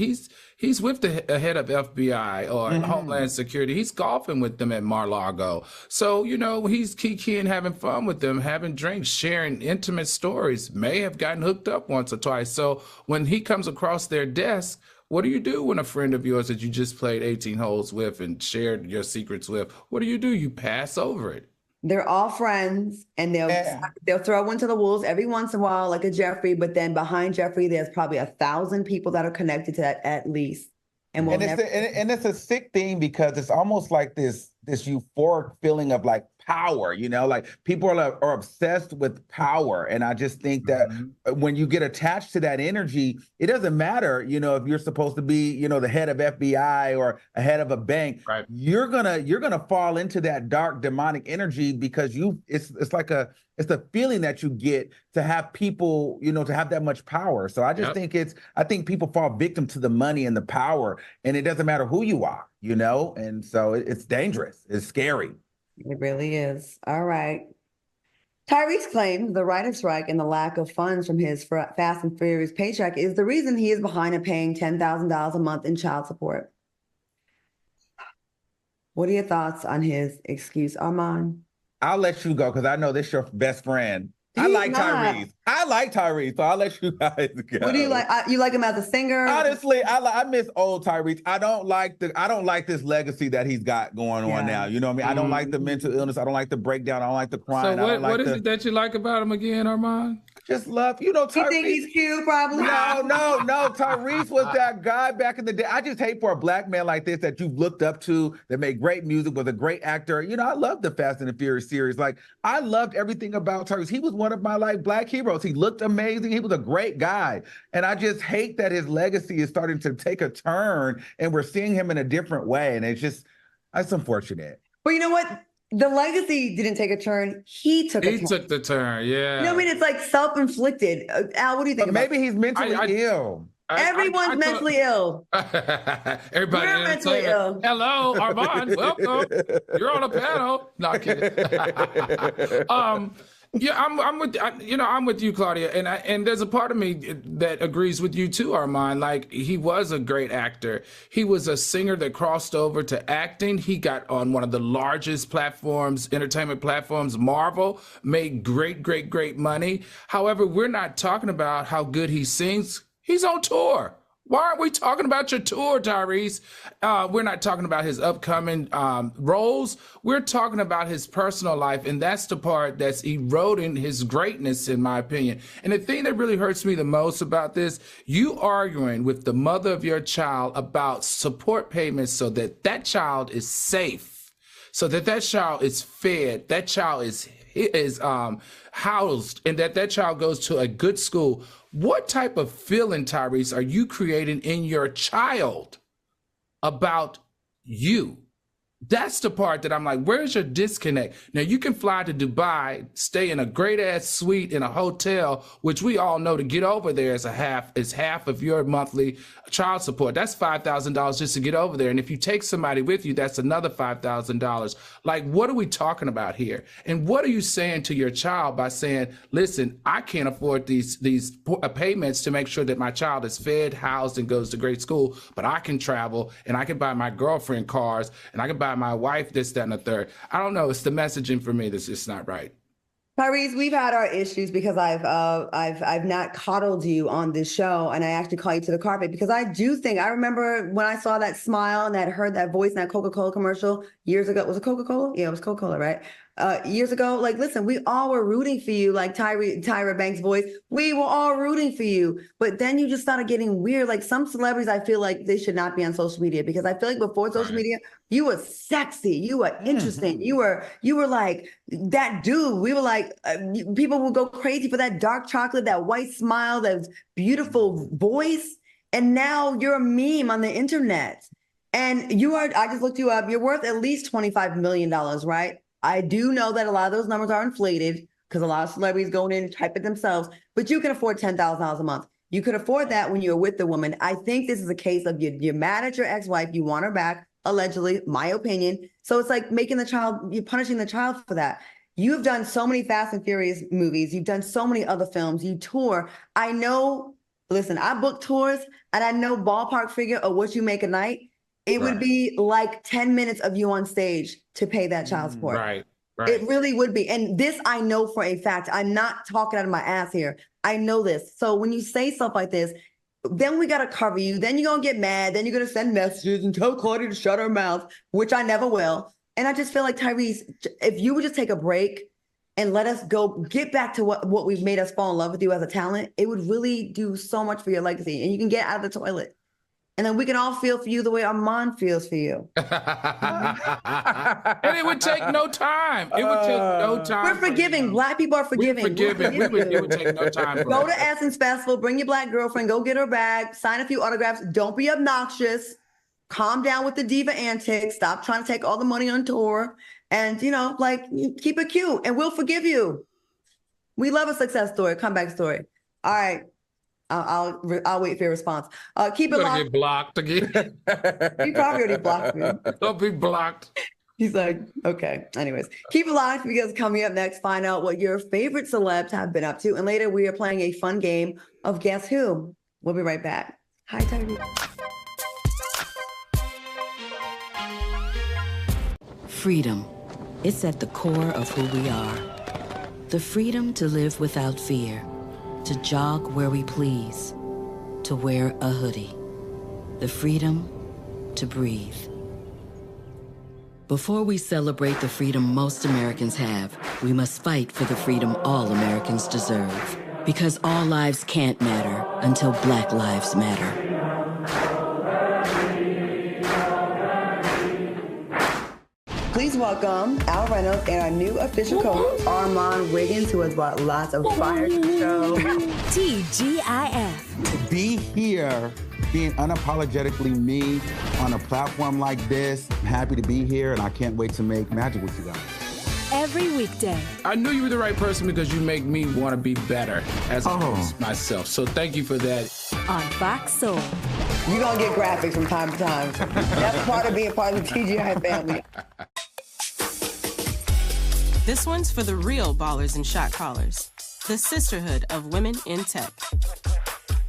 with the head of FBI or Homeland Security. He's golfing with them at Mar-a-Lago. So he's kikiing, having fun with them, having drinks, sharing intimate stories. May have gotten hooked up once or twice. So when he comes across their desk, what do you do when a friend of yours that you just played 18 holes with and shared your secrets with? What do? You pass over it.
They're all friends, and they'll throw one to the wolves every once in a while, like a Jeffrey. But then behind Jeffrey, there's probably 1,000 people that are connected to that at least. And
it's a sick thing because it's almost like this euphoric feeling of like power, like people are obsessed with power. And I just think that when you get attached to that energy, it doesn't matter, if you're supposed to be, the head of FBI or a head of a bank, right. You're gonna fall into that dark demonic energy because it's a feeling that you get to have people, to have that much power. So I just think I think people fall victim to the money and the power, and it doesn't matter who you are, and so it's dangerous. It's scary.
It really is. All right. Tyrese claims the writer's strike and the lack of funds from his Fast and Furious paycheck is the reason he is behind in paying $10,000 a month in child support. What are your thoughts on his excuse, Armand?
I'll let you go because I know this is your best friend. I like Tyrese, so I'll let you guys go.
What do you like? You like him as a singer?
Honestly, I miss old Tyrese. I don't like this legacy that he's got going on now. You know what I mean? I don't like the mental illness. I don't like the breakdown. I don't like the crying.
So what is it that you like about him again, Armand?
Just love, Tyrese.
You think he's cute, probably?
No. Tyrese was that guy back in the day. I just hate for a black man like this that you've looked up to, that made great music, was a great actor. I love the Fast and the Furious series. Like, I loved everything about Tyrese. He was one of my black heroes. He looked amazing. He was a great guy. And I just hate that his legacy is starting to take a turn and we're seeing him in a different way. And it's unfortunate.
Well, you know what? The legacy didn't take a turn. He took
the turn, yeah.
It's like self-inflicted. Al, what do you think about
maybe he's mentally ill.
Everyone's mentally ill.
Everybody
We're mentally ill.
Hello, Armand. Welcome. You're on a panel. Not kidding. I'm with you, Claudia, and there's a part of me that agrees with you too, Armand. Like, he was a great actor. He was a singer that crossed over to acting. He got on one of the largest entertainment platforms, Marvel, made great money. However, we're not talking about how good he sings. He's on tour. Why aren't we talking about your tour, Tyrese? We're not talking about his upcoming roles. We're talking about his personal life, and that's the part that's eroding his greatness, in my opinion. And the thing that really hurts me the most about this, you arguing with the mother of your child about support payments so that that child is safe, so that that child is fed, that child is housed, and that child goes to a good school. What type of feeling, Tyrese, are you creating in your child about you? That's the part that I'm like, where's your disconnect? Now, you can fly to Dubai, stay in a great ass suite in a hotel, which we all know to get over there is half of your monthly child support. That's $5,000 just to get over there. And if you take somebody with you, that's another $5,000. Like, what are we talking about here? And what are you saying to your child by saying, listen, I can't afford these payments to make sure that my child is fed, housed, and goes to great school, but I can travel and I can buy my girlfriend cars and I can buy my wife this, that, and the third. I don't know. It's the messaging for me that's just not right.
Tyrese, we've had our issues because I've not coddled you on this show, and I actually call you to the carpet because I do think I remember when I saw that smile and that heard that voice in that Coca-Cola commercial years ago. Was it Coca-Cola? Yeah, it was Coca-Cola, right? years ago. Like, listen, we all were rooting for you, like Tyra Banks' voice. We were all rooting for you. But then you just started getting weird. Like some celebrities, I feel like they should not be on social media because I feel like before social media, you were sexy, you were interesting, you were like that dude. We were like, people would go crazy for that dark chocolate, that white smile, that beautiful voice. And now you're a meme on the internet. And I just looked you up, you're worth at least $25 million, right? I do know that a lot of those numbers are inflated because a lot of celebrities go in and type it themselves, but you can afford $10,000 a month. You could afford that when you're with the woman. I think this is a case of you're mad at your ex-wife, you want her back, allegedly, my opinion. So it's like you're punishing the child for that. You've done so many Fast and Furious movies. You've done so many other films. You tour. I know, listen, I book tours and I know ballpark figure of what you make a night. It would be like 10 minutes of you on stage to pay that child support.
Right.
It really would be. And this I know for a fact. I'm not talking out of my ass here. I know this. So when you say stuff like this, then we got to cover you. Then you're going to get mad. Then you're going to send messages and tell Claudia to shut her mouth, which I never will. And I just feel like, Tyrese, if you would just take a break and let us go get back to what we've made us fall in love with you as a talent, it would really do so much for your legacy. And you can get out of the toilet. And then we can all feel for you the way Armand feels for you.
And it would take no time. It would take no time.
We're forgiving. Black people are forgiving.
It would take no time.
Go to Essence Festival, bring your Black girlfriend, go get her bag, sign a few autographs. Don't be obnoxious. Calm down with the diva antics. Stop trying to take all the money on tour. And, keep it cute. And we'll forgive you. We love a success story, a comeback story. All right. I'll wait for your response. Keep it locked.
Get blocked again.
He probably already blocked me.
Don't be blocked.
He's like, okay. Anyways, keep it locked because coming up next, find out what your favorite celebs have been up to. And later, we are playing a fun game of Guess Who. We'll be right back. Hi, Tyrese.
Freedom. It's at the core of who we are. The freedom to live without fear. To jog where we please, to wear a hoodie, the freedom to breathe. Before we celebrate the freedom most Americans have, we must fight for the freedom all Americans deserve. Because all lives can't matter until Black lives matter.
Please welcome Al Reynolds and our new official co-host, Armand Wiggins, who has brought lots of fire to the show.
TGIF.
To be here, being unapologetically me on a platform like this, I'm happy to be here, and I can't wait to make magic with you guys.
Every weekday.
I knew you were the right person because you make me want to be better as myself. So thank you for that.
On Fox Soul.
You're going to get graphics from time to time. That's part of being part of the TGI family.
This one's for the real ballers and shot callers, the sisterhood of women in tech.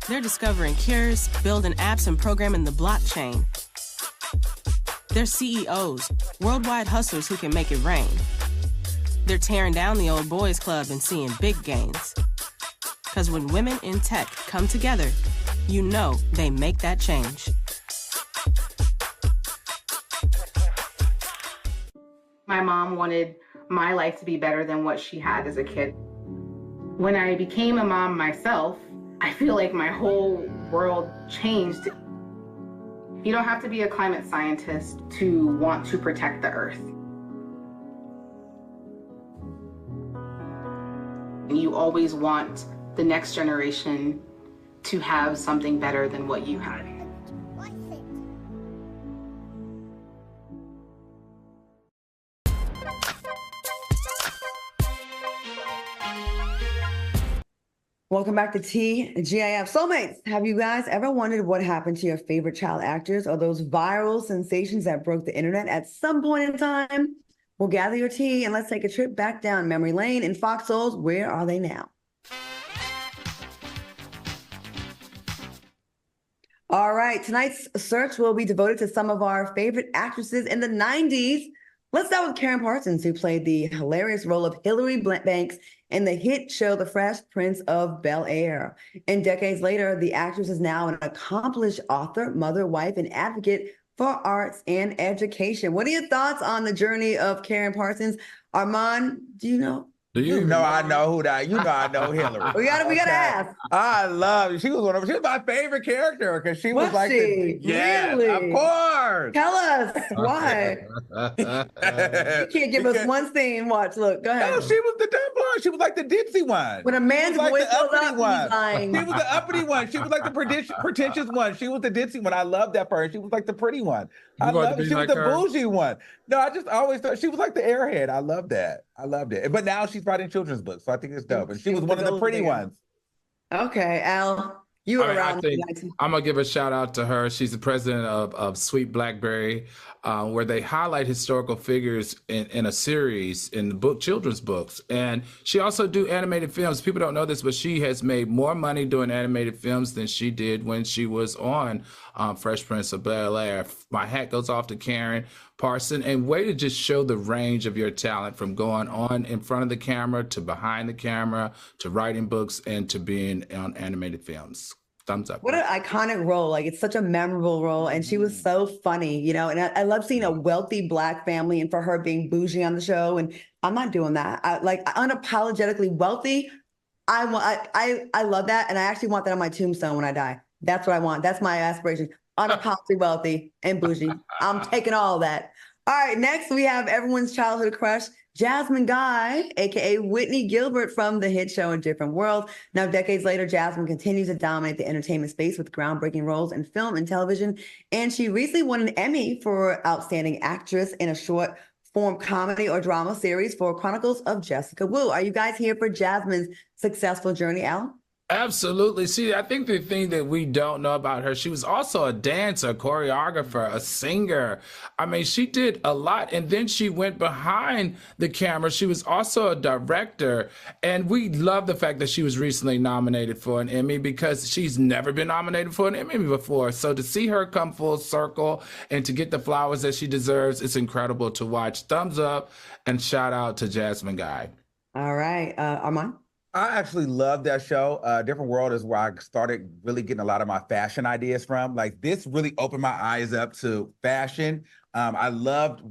They're discovering cures, building apps, and programming the blockchain. They're CEOs, worldwide hustlers who can make it rain. They're tearing down the old boys club and seeing big gains. Because when women in tech come together, you know they make that change.
My mom wanted my life to be better than what she had as a kid. When I became a mom myself, I feel like my whole world changed. You don't have to be a climate scientist to want to protect the earth. You always want the next generation to have something better than what you had.
Welcome back to TGIF. Soulmates, have you guys ever wondered what happened to your favorite child actors or those viral sensations that broke the internet at some point in time? Well, gather your tea and let's take a trip back down memory lane. In Fox Souls, where are they now? All right, tonight's search will be devoted to some of our favorite actresses in the 90s. Let's start with Karen Parsons, who played the hilarious role of Hilary Banks in the hit show The Fresh Prince of Bel-Air. And decades later, the actress is now an accomplished author, mother, wife, and advocate for Arts and Education. What are your thoughts on the journey of Karen Parsons? Armand, do you know?
Do
You know I know who that. You know I know Hillary.
We gotta ask.
I love. She was my favorite character because she was like, yeah,
really?
of course.
Tell us why. You can't give us one scene. Watch, look, go ahead.
No, she was the dumb blonde. She was like the ditzy one.
When a man's voice goes up, he's lying.
She was the uppity one. She was like the pretentious one. She was the ditzy one. I loved that part. She was like the pretty one. I loved it. She was the bougie one. No, I just always thought she was like the airhead. I loved that. I loved it. But now she's writing children's books, so I think it's dope. And she was one of the pretty ones.
Okay, Al, you were around.
I'm gonna give a shout out to her. She's the president of Sweet Blackberry, where they highlight historical figures in a series in the book, children's books. And she also do animated films. People don't know this, but she has made more money doing animated films than she did when she was on Fresh Prince of Bel-Air. My hat goes off to Karen Parson, and way to just show the range of your talent from going on in front of the camera to behind the camera to writing books and to being on animated films. Thumbs up.
What an iconic role. Like, it's such a memorable role. And she was so funny, you know, and I love seeing a wealthy Black family and for her being bougie on the show. And I'm not doing that. I like unapologetically wealthy. I love that. And I actually want that on my tombstone when I die. That's what I want. That's my aspiration. Unapologetically wealthy and bougie. I'm taking all that. All right, next we have everyone's childhood crush, Jasmine Guy, aka Whitney Gilbert from the hit show A Different World. Now, decades later, Jasmine continues to dominate the entertainment space with groundbreaking roles in film and television. And she recently won an Emmy for Outstanding Actress in a short form comedy or drama series for Chronicles of Jessica Wu. Are you guys here for Jasmine's successful journey, Al?
Absolutely. See, I think the thing that we don't know about her, she was also a dancer, choreographer, a singer. I mean, she did a lot. And then she went behind the camera. She was also a director. And we love the fact that she was recently nominated for an Emmy because she's never been nominated for an Emmy before. So to see her come full circle and to get the flowers that she deserves, it's incredible to watch. Thumbs up and shout out to Jasmine Guy.
All right. Armand?
I actually love that show. Different World is where I started really getting a lot of my fashion ideas from. Like, this really opened my eyes up to fashion. I loved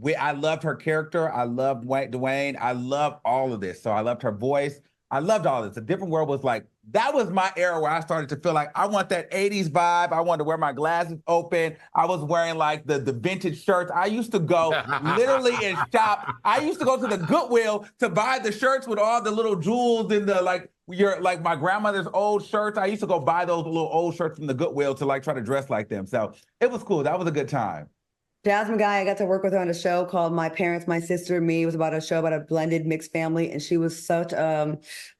her character. I loved Dwayne. I loved all of this. So I loved her voice. I loved all this. A Different World was like, that was my era where I started to feel like I want that 80s vibe. I wanted to wear my glasses open. I was wearing like the vintage shirts. I used to go literally and shop. I used to go to the Goodwill to buy the shirts with all the little jewels and the like my grandmother's old shirts. I used to go buy those little old shirts from the Goodwill to like try to dress like them. So it was cool. That was a good time.
Jasmine Guy, I got to work with her on a show called My Parents, My Sister, and Me. It was about a show about a blended mixed family. And she was such,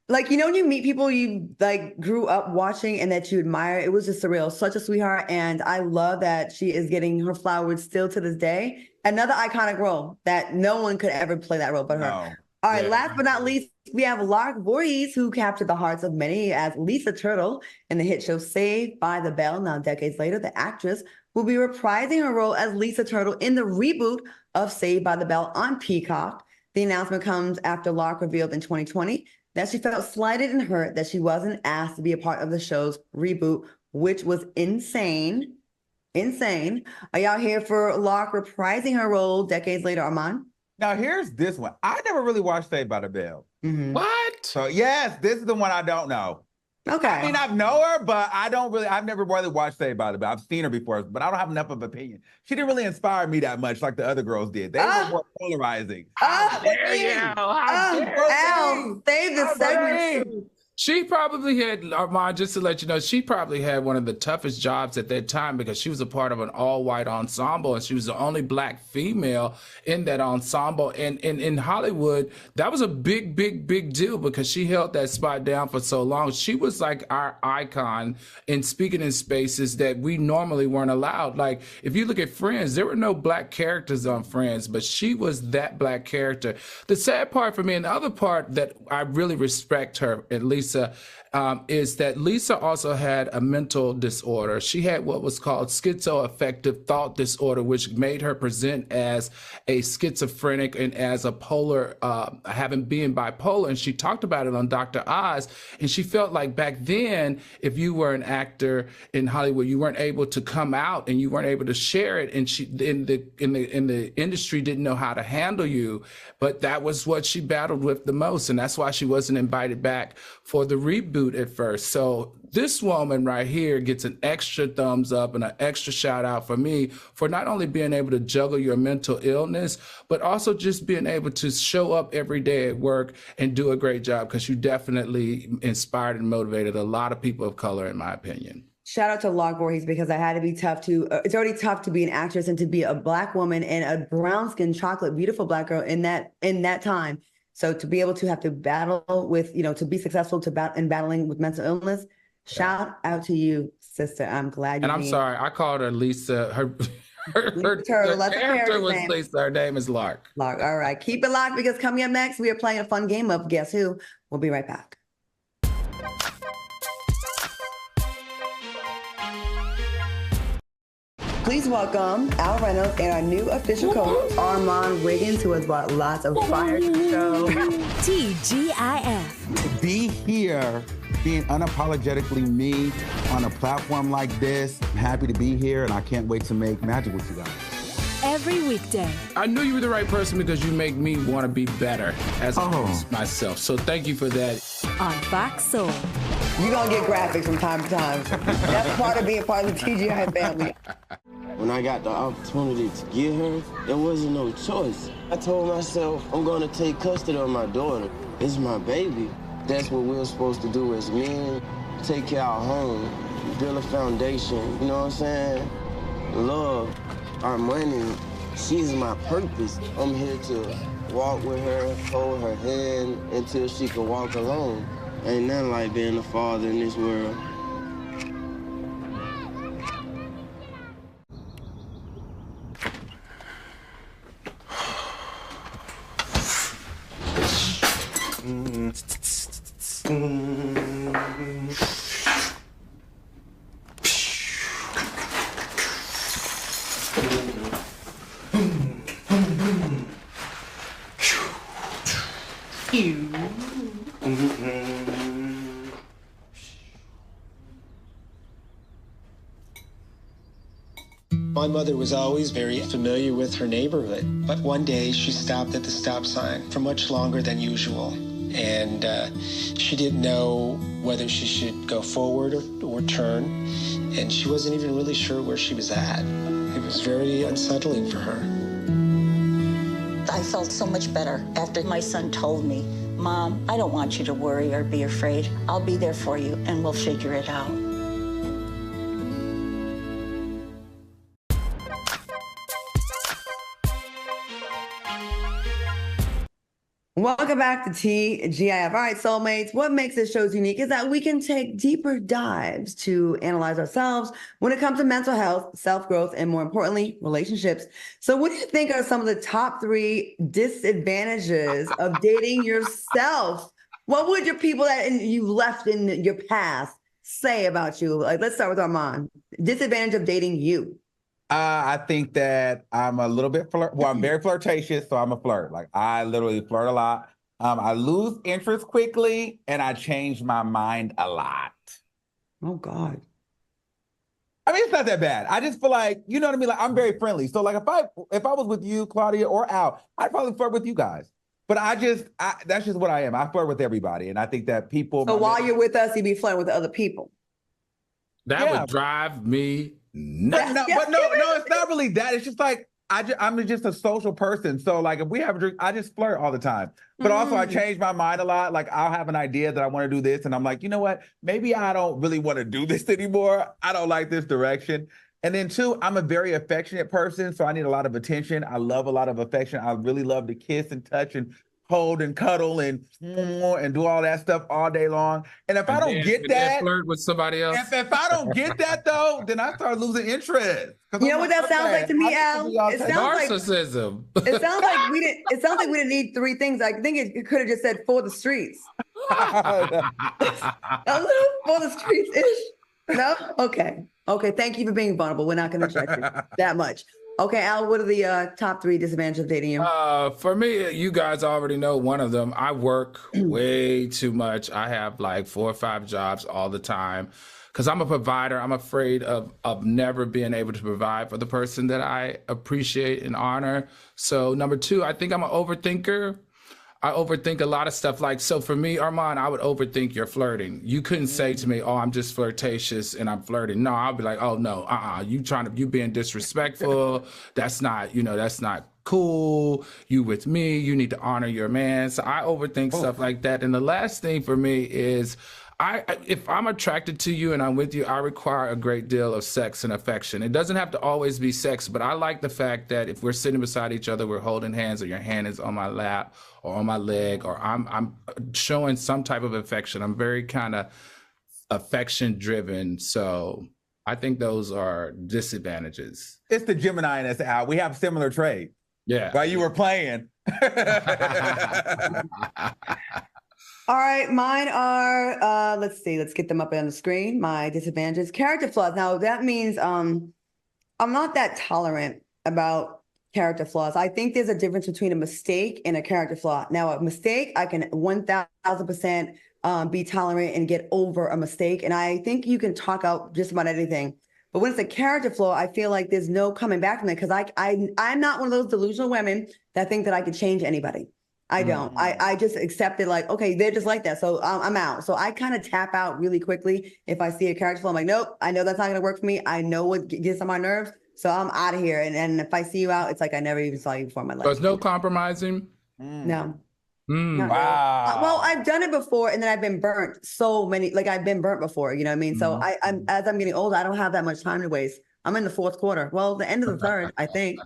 like, you know, when you meet people you like grew up watching and that you admire, it was just surreal. Such a sweetheart. And I love that she is getting her flowers still to this day. Another iconic role that no one could ever play that role but her.
No.
All right, last but not least, we have Lark Voorhees, who captured the hearts of many as Lisa Turtle in the hit show Saved by the Bell. Now, decades later, the actress will be reprising her role as Lisa Turtle in the reboot of Saved by the Bell on Peacock. The announcement comes after Lark revealed in 2020 that she felt slighted and hurt that she wasn't asked to be a part of the show's reboot, which was insane. Insane. Are y'all here for Lark reprising her role decades later, Armand?
Now, here's this one. I never really watched Saved by the Bell.
Mm-hmm.
What?
So, yes, this is the one I don't know.
Okay.
I mean, I know her, but I've never really watched Saved by the Bell. I've seen her before, but I don't have enough of an opinion. She didn't really inspire me that much like the other girls did. They were more polarizing.
How dare you?
Al, save the segment.
She probably had, Armand, just to let you know, she probably had one of the toughest jobs at that time because she was a part of an all-white ensemble and she was the only Black female in that ensemble. And in Hollywood, that was a big, big, big deal because she held that spot down for so long. She was like our icon in speaking in spaces that we normally weren't allowed. Like, if you look at Friends, there were no Black characters on Friends, but she was that Black character. The sad part for me, and the other part that I really respect her, at least is that Lisa also had a mental disorder. She had what was called schizoaffective thought disorder, which made her present as a schizophrenic and as a polar, being bipolar. And she talked about it on Dr. Oz. And she felt like back then, if you were an actor in Hollywood, you weren't able to come out and you weren't able to share it. And she in the industry didn't know how to handle you. But that was what she battled with the most. And that's why she wasn't invited back for the reboot at first. So this woman right here gets an extra thumbs up and an extra shout out for me for not only being able to juggle your mental illness, but also just being able to show up every day at work and do a great job, because you definitely inspired and motivated a lot of people of color, in my opinion.
Shout out to Lark Voorhees, because I had to be tough it's already tough to be an actress and to be a Black woman and a brown skinned chocolate, beautiful Black girl in that time. So to be able to have to battle with, to be successful in battling with mental illness, shout out to you, sister. I'm glad you.
And I'm sorry, I called her Lisa. Her character was name. Lisa. Her name is Lark.
Lark. All right, keep it locked, because coming up next, we are playing a fun game of Guess Who. We'll be right back. Please welcome Al Reynolds and our new official coach, Armand Wiggins, who has brought lots of fire to the show.
TGIF.
To be here, being unapologetically me on a platform like this, I'm happy to be here, and I can't wait to make magic with you guys.
Every weekday.
I knew you were the right person because you make me want to be better as myself. So thank you for that.
On Fox Soul.
You're going to get graphics from time to time. That's part of being part of the TGI family.
When I got the opportunity to get her, there wasn't no choice. I told myself, I'm gonna take custody of my daughter. It's my baby. That's what we're supposed to do as men. Take care of our home, build a foundation, you know what I'm saying? Love, our money, she's my purpose. I'm here to walk with her, hold her hand until she can walk alone. Ain't nothing like being a father in this world.
My mother was always very familiar with her neighborhood, but one day she stopped at the stop sign for much longer than usual, and she didn't know whether she should go forward or turn, and she wasn't even really sure where she was at. It was very unsettling for her.
I felt so much better after my son told me, Mom, I don't want you to worry or be afraid. I'll be there for you, and we'll figure it out.
Welcome back to TGIF. All right, soulmates, what makes this show unique is that we can take deeper dives to analyze ourselves when it comes to mental health, self-growth, and more importantly, relationships. So what do you think are some of the top 3 disadvantages of dating yourself? What would your people that you left in your past say about you? Like, let's start with Armand. Disadvantage of dating you.
I think that I'm a little bit I'm very flirtatious, so I'm a flirt. Like, I literally flirt a lot. I lose interest quickly, and I change my mind a lot.
Oh, God.
I mean, it's not that bad. I just feel like, you know what I mean? Like, I'm very friendly. So, like, if I was with you, Claudia, or Al, I'd probably flirt with you guys. But that's just what I am. I flirt with everybody, and I think that people.
So while you're with us, you be flirting with other people.
That would drive me nuts.
No, it's not really that. It's just like I'm just a social person. So like if we have a drink, I just flirt all the time. But also I change my mind a lot. Like I'll have an idea that I want to do this, and I'm like, you know what? Maybe I don't really want to do this anymore. I don't like this direction. And then 2, I'm a very affectionate person, so I need a lot of attention. I love a lot of affection. I really love to kiss and touch and hold and cuddle and do all that stuff all day long. And if I don't get that,
flirt with somebody else.
If I don't get that though, then I start losing interest.
You know what that sounds like to me, Al? It sounds
narcissism.
It sounds like we didn't need 3 things. I think it could have just said for the streets. A little for the streets-ish. No? Okay. Okay. Thank you for being vulnerable. We're not going to judge you that much. Okay, Al, what are the top 3 disadvantages of dating you?
For me, you guys already know one of them. I work way too much. I have like 4 or 5 jobs all the time because I'm a provider. I'm afraid of never being able to provide for the person that I appreciate and honor. So number 2, I think I'm an overthinker. I overthink a lot of stuff. Like, so for me, Armand, I would overthink your flirting. You couldn't say to me, oh, I'm just flirtatious and I'm flirting. No, I'll be like, oh no, you being disrespectful. That's not, that's not cool. You with me, you need to honor your man. So I overthink stuff like that. And the last thing for me is if I'm attracted to you and I'm with you, I require a great deal of sex and affection. It doesn't have to always be sex, but I like the fact that if we're sitting beside each other, we're holding hands, or your hand is on my lap or on my leg, or I'm showing some type of affection. I'm very kind of affection driven. So I think those are disadvantages.
It's the Gemini in us, Al. We have similar traits.
Yeah.
While you were playing.
All right, mine are, let's see, let's get them up on the screen. My disadvantages, character flaws. Now that means I'm not that tolerant about character flaws. I think there's a difference between a mistake and a character flaw. Now a mistake, I can 1000% be tolerant and get over a mistake. And I think you can talk out just about anything. But when it's a character flaw, I feel like there's no coming back from it because I'm not one of those delusional women that think that I could change anybody. I don't. I just accept it like, okay, they're just like that. So I'm out. So I kind of tap out really quickly. If I see a character flaw, I'm like, nope, I know that's not going to work for me. I know what gets on my nerves. So I'm out of here. And if I see you out, it's like I never even saw you before in my life.
There's no compromising?
No.
Wow.
Well, I've done it before and then I've been burnt I've been burnt before, you know what I mean? So as I'm getting older, I don't have that much time to waste. I'm in the 4th quarter. Well, the end of the 3rd, I think.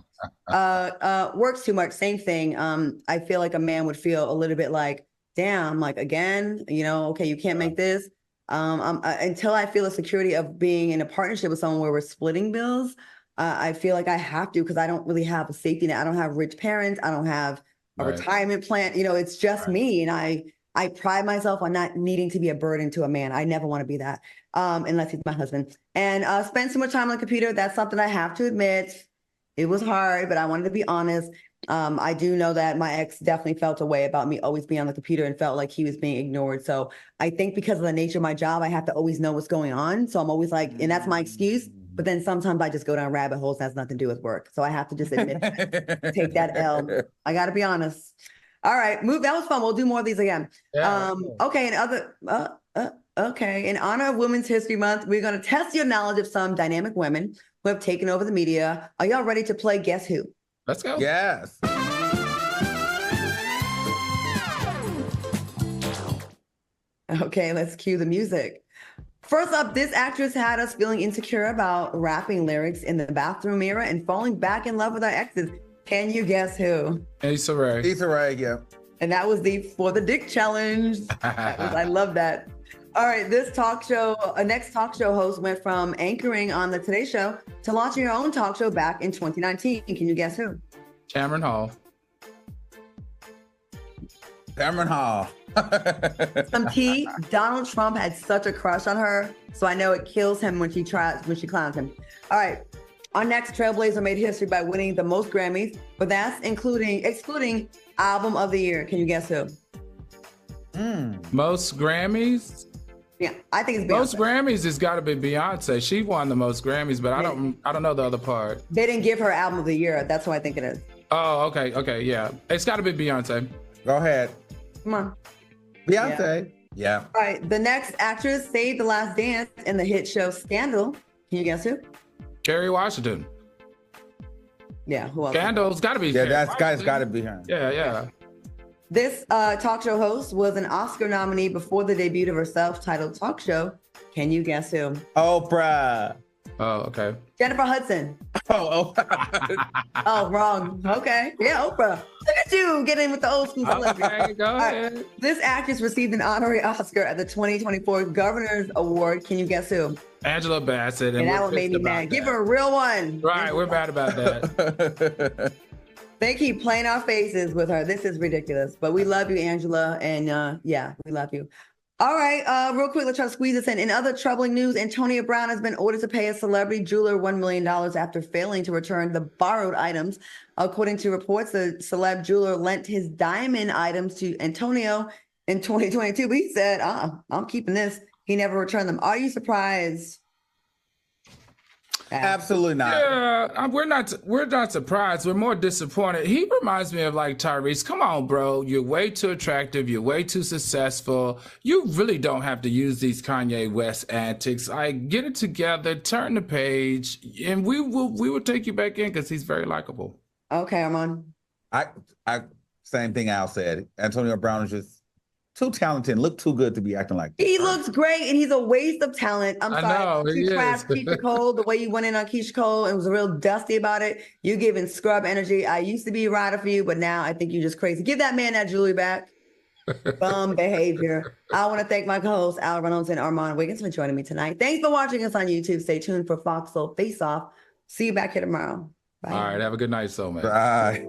Works too much. Same thing. I feel like a man would feel a little bit like, damn, like again, okay, you can't make this. Until I feel a security of being in a partnership with someone where we're splitting bills, I feel like I have to because I don't really have a safety net. I don't have rich parents. I don't have a retirement plan. It's just me. And I pride myself on not needing to be a burden to a man. I never want to be that. Unless he's my husband. And spend too much time on the computer. That's something I have to admit. It was hard, but I wanted to be honest. I do know that my ex definitely felt a way about me always being on the computer and felt like he was being ignored. So I think because of the nature of my job, I have to always know what's going on. So I'm always like, and that's my excuse. But then sometimes I just go down rabbit holes that has nothing to do with work. So I have to just admit, take that L. I got to be honest. All right, that was fun. We'll do more of these again. Yeah, okay, in honor of Women's History Month, we're going to test your knowledge of some dynamic women who have taken over the media. Are y'all ready to play Guess Who?
Let's go.
Yes.
Okay, let's cue the music. First up, this actress had us feeling insecure about rapping lyrics in the bathroom mirror and falling back in love with our exes. Can you guess who?
Issa Rae.
Issa Rae, yeah.
And that was the For the Dick challenge. I love that. All right, next talk show host went from anchoring on the Today Show to launching her own talk show back in 2019. Can you guess who?
Cameron Hall.
Cameron Hall.
Some tea. Donald Trump had such a crush on her, so I know it kills him when she clowns him. All right. Our next trailblazer made history by winning the most Grammys, but that's excluding Album of the Year. Can you guess who?
Most Grammys?
Yeah, I think it's Beyonce.
Most Grammys has got to be Beyonce. She won the most Grammys, but I don't know the other part.
They didn't give her Album of the Year. That's who I think it is.
Oh, okay, yeah. It's got to be Beyonce.
Go ahead.
Come on.
Beyonce. Yeah.
All right. The next actress saved The Last Dance in the hit show Scandal. Can you guess who?
Kerry Washington.
Yeah. Who else?
Scandal's got to be.
Yeah, that guy's got to be her.
Yeah.
This talk show host was an Oscar nominee before the debut of her self-titled talk show. Can you guess who?
Oprah.
Oh, okay.
Jennifer Hudson.
Oh.
Oh, wrong. Okay. Yeah, Oprah. Look at you getting with the old school.
Okay, go ahead.
Right. This actress received an honorary Oscar at the 2024 Governor's Award. Can you guess who?
Angela Bassett.
And that one made me mad. Give her a real one.
Right, we're bad about that.
They keep playing our faces with her. This is ridiculous. But we love you, Angela. And yeah, we love you. All right, real quick, let's try to squeeze this in. In other troubling news, Antonio Brown has been ordered to pay a celebrity jeweler $1 million after failing to return the borrowed items. According to reports, the celeb jeweler lent his diamond items to Antonio in 2022. But he said, I'm keeping this. He never returned them. Are you surprised?
Absolutely not.
Yeah, we're not surprised. We're more disappointed. He reminds me of like Tyrese. Come on, bro. You're way too attractive. You're way too successful. You really don't have to use these Kanye West antics. Get it together, turn the page, and we will take you back in because he's very likable.
Okay, Armand.
I same thing Al said. Antonio Brown is just too talented, look too good to be acting like this.
He looks great, and he's a waste of talent. I'm sorry.
Know,
you trashed Keisha Cole the way you went in on Keisha Cole and was real dusty about it. You giving scrub energy. I used to be a rider for you, but now I think you're just crazy. Give that man that jewelry back. Bum behavior. I want to thank my co-hosts, Al Reynolds and Armand Wiggins, for joining me tonight. Thanks for watching us on YouTube. Stay tuned for Fox Soul Face Off. See you back here tomorrow. Bye.
All right. Have a good night, so man.
Bye.